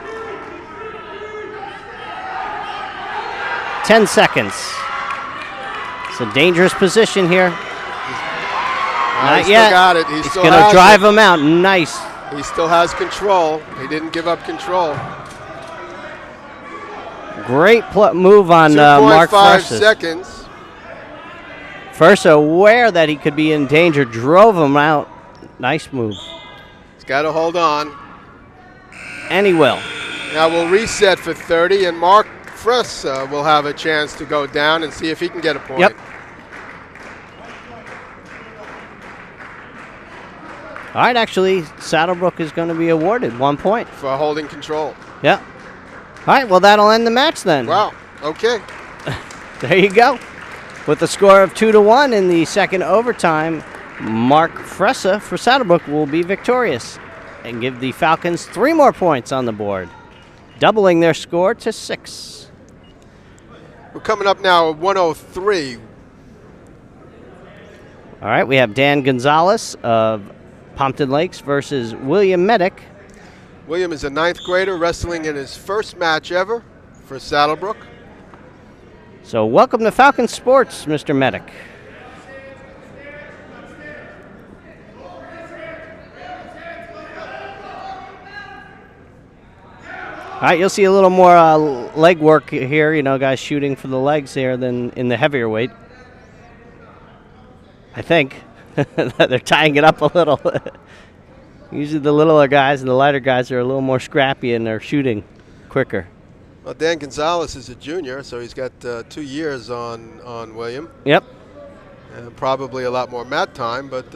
10 seconds. It's a dangerous position here. Not He yet. still got it. He's He's going to drive him out. Nice. He still has control. He didn't give up control. Great move on Mark 2.5 Fressa. seconds. First aware that he could be in danger, drove him out. Nice move. He's got to hold on. And he will. Now we'll reset for 30, and Mark Fressa will have a chance to go down and see if he can get a point. Yep. All right, actually, Saddlebrook is going to be awarded 1 point. For holding control. Yep. All right, well, that'll end the match then. Wow, okay. There you go. With a score of 2-1 in the second overtime, Mark Fressa for Saddlebrook will be victorious and give the Falcons 3 more points on the board, doubling their score to 6. We're coming up now at 103. All right, we have Dan Gonzalez of Pompton Lakes versus William Medic. William is a 9th grader wrestling in his first match ever for Saddlebrook. So welcome to Falcon Sports, Mr. Medic. All right, you'll see a little more leg work here, you know, guys shooting for the legs here than in the heavier weight. I think. They're tying it up a little. Usually the littler guys and the lighter guys are a little more scrappy and they're shooting quicker. Well, Dan Gonzalez is a junior, so he's got 2 years on William. Yep. And probably a lot more mat time, but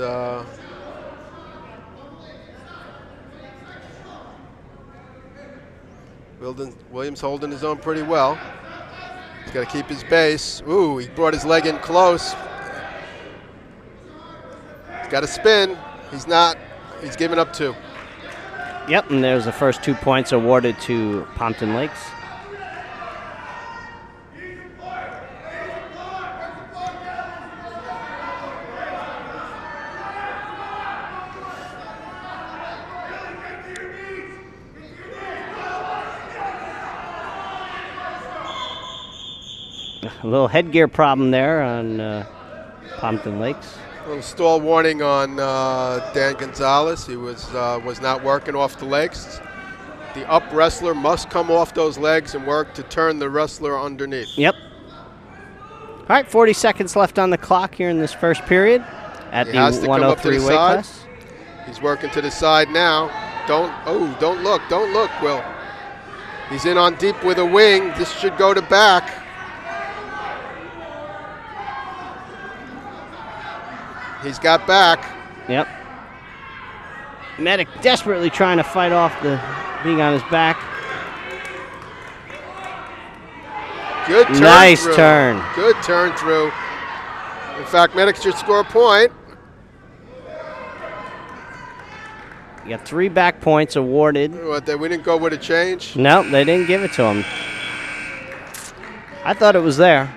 Williams holding his own pretty well. He's got to keep his base. Ooh, he brought his leg in close. He's got to spin. He's not. He's giving up 2. Yep, and there's the first 2 points awarded to Pompton Lakes. A little headgear problem there on Pompton Lakes. A little stall warning on Dan Gonzalez. He was not working off the legs. The up wrestler must come off those legs and work to turn the wrestler underneath. Yep. All right, 40 seconds left on the clock here in this first period at the 103 weight class. He's working to the side now. Don't look, Will. He's in on deep with a wing. This should go to back. He's got back. Yep. Medic desperately trying to fight off the being on his back. Good turn. Nice through. turn. Good turn through. In fact, Medic should score a point. You got 3 back points awarded. What, we didn't go with a change? No, they didn't give it to him. I thought it was there.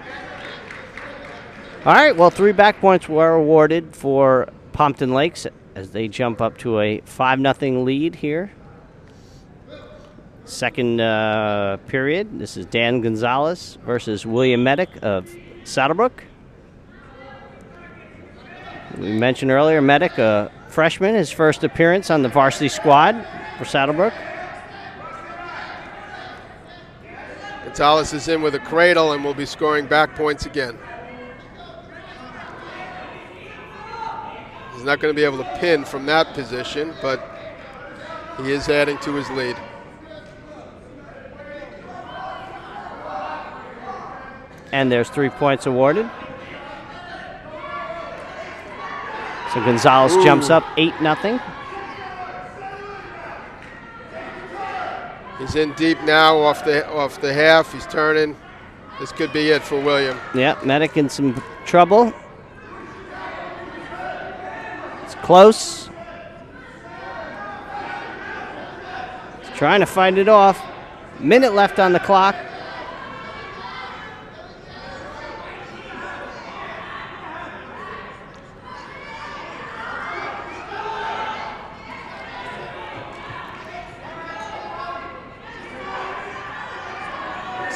All right, well, 3 back points were awarded for Pompton Lakes as they jump up to a 5-0 lead here. Second period, this is Dan Gonzalez versus William Medic of Saddlebrook. We mentioned earlier, Medic, a freshman, his first appearance on the varsity squad for Saddlebrook. Gonzalez is in with a cradle and will be scoring back points again. He's not going to be able to pin from that position, but he is adding to his lead. And there's 3 points awarded. So Gonzalez jumps up 8-0. He's in deep now off the half. He's turning. This could be it for William. Yeah, Medic in some trouble. It's close. He's trying to fight it off. Minute left on the clock.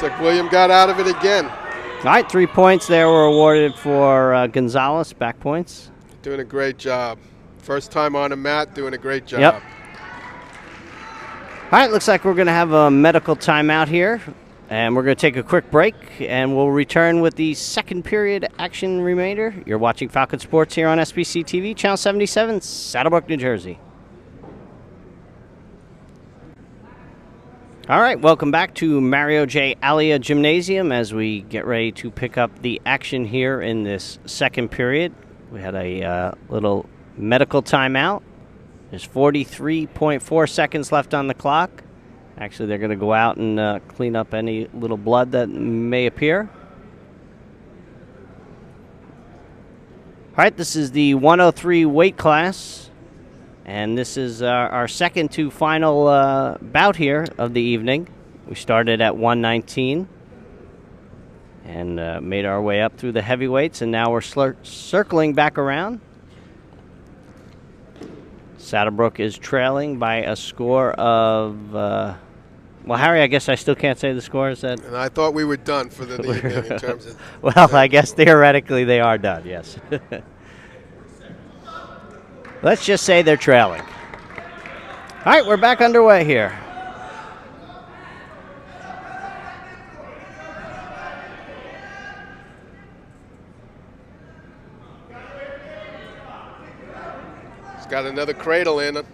Like William got out of it again. All right, 3 points there were awarded for Gonzalez, back points. Doing a great job. First time on the mat, doing a great job. Yep. All right, looks like we're going to have a medical timeout here, and we're going to take a quick break, and we'll return with the second period action remainder. You're watching Falcon Sports here on SBC TV, Channel 77, Saddlebrook, New Jersey. All right, welcome back to Mario J. Alia Gymnasium as we get ready to pick up the action here in this second period. We had a little medical timeout. There's 43.4 seconds left on the clock. Actually, they're going to go out and clean up any little blood that may appear. All right, this is the 103 weight class. And this is our second to final bout here of the evening. We started at 119 and made our way up through the heavyweights, and now we're circling back around. Saddlebrook is trailing by a score of, well, Harry, I guess I still can't say the score. Is that? And I thought we were done for the evening in terms of. Well, I guess theoretically they are done, yes. Let's just say they're trailing. All right, we're back underway here. He's got another cradle in him.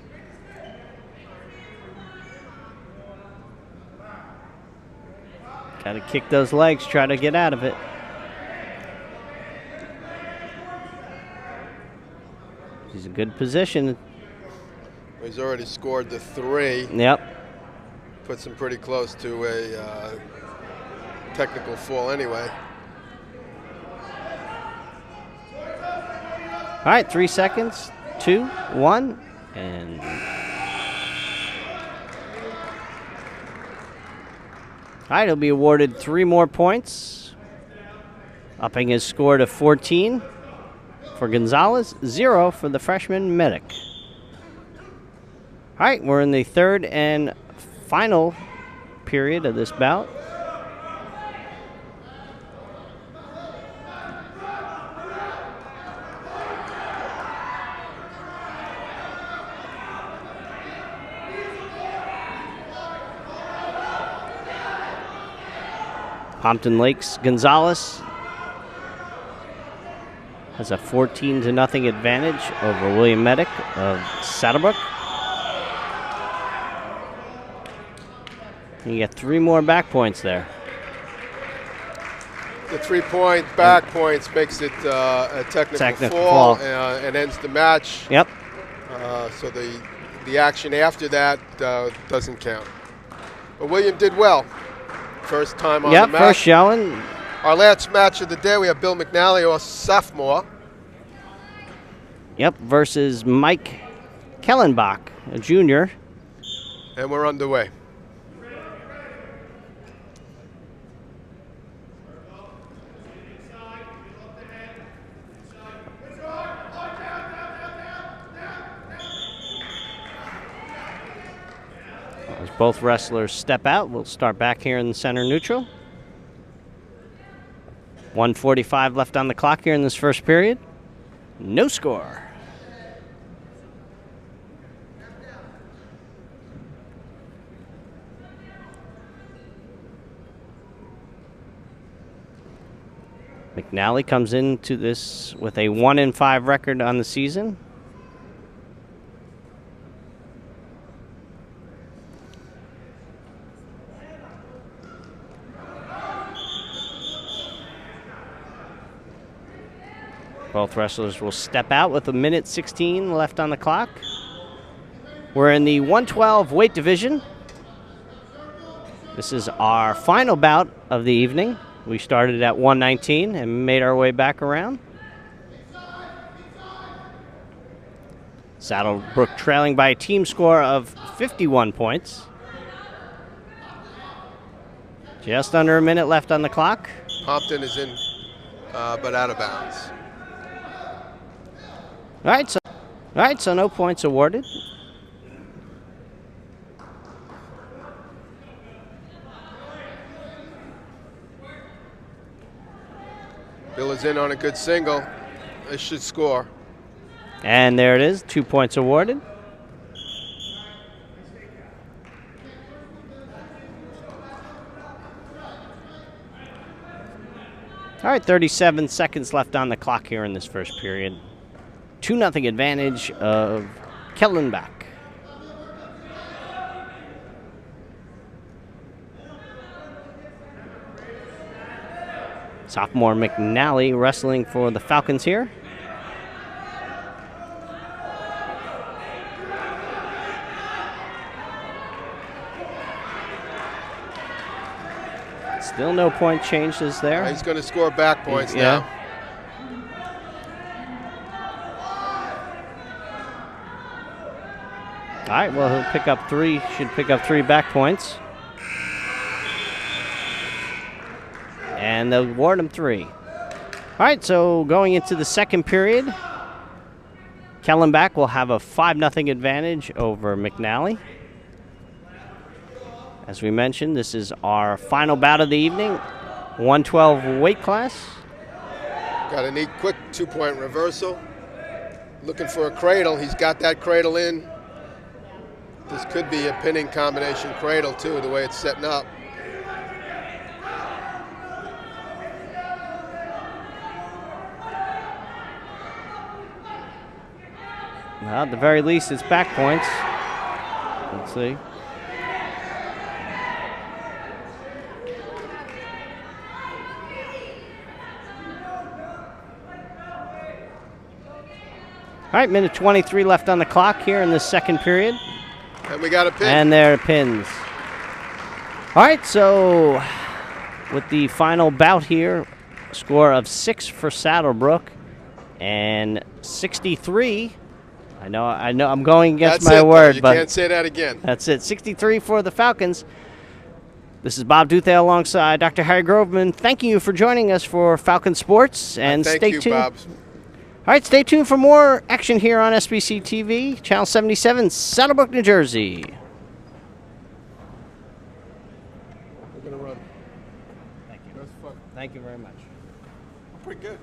Got to kick those legs, try to get out of it. He's in good position. He's already scored the 3. Yep. Puts him pretty close to a technical fall anyway. All right, 3 seconds, 2, 1, and... All right, he'll be awarded 3 more points, upping his score to 14. For Gonzalez, 0 for the freshman Medic. All right, we're in the third and final period of this bout. Pompton Lakes Gonzalez has a 14-0 advantage over William Medic of Saddlebrook. You get 3 more back points there. The 3-point back points makes it a technical fall. And ends the match. Yep. So the action after that doesn't count. But William did well. First time on the mat. Yep, first showing. Our last match of the day, we have Bill McNally, a sophomore. Yep, versus Mike Kellenbach, a junior. And we're underway. As both wrestlers step out, we'll start back here in the center neutral. 1:45 left on the clock here in this first period. No score. McNally comes into this with a 1-5 record on the season. Both wrestlers will step out with 1:16 left on the clock. We're in the 112 weight division. This is our final bout of the evening. We started at 119 and made our way back around. Saddlebrook trailing by a team score of 51 points. Just under a minute left on the clock. Pompton is in, but out of bounds. All right, so no points awarded. Bill is in on a good single. They should score. And there it is, 2 points awarded. All right, 37 seconds left on the clock here in this first period. 2-0 advantage of Kellenbach. Sophomore McNally wrestling for the Falcons here. Still no point changes there. He's going to score back points yeah. now. All right, well, he'll pick up 3, should pick up 3 back points. And they'll award him 3. All right, so going into the second period, Kellenbach will have a 5-0 advantage over McNally. As we mentioned, this is our final bout of the evening, 112 weight class. Got a neat, quick 2-point reversal. Looking for a cradle. He's got that cradle in. This could be a pinning combination cradle, too, the way it's setting up. Well, at the very least, it's back points. Let's see. All right, minute 23 left on the clock here in the second period. And we got a pin. And there are pins. All right, so with the final bout here, score of 6 for Saddlebrook and 63. I know I'm going against my word, you but can't say that again. That's it. 63 for the Falcons. This is Bob Duthay alongside Dr. Harry Groveman. Thanking you for joining us for Falcon Sports, and stay tuned. Bob. All right, stay tuned for more action here on SBC TV, Channel 77, Saddlebrook, New Jersey. We're gonna run. Thank you. Thank you very much. Pretty good.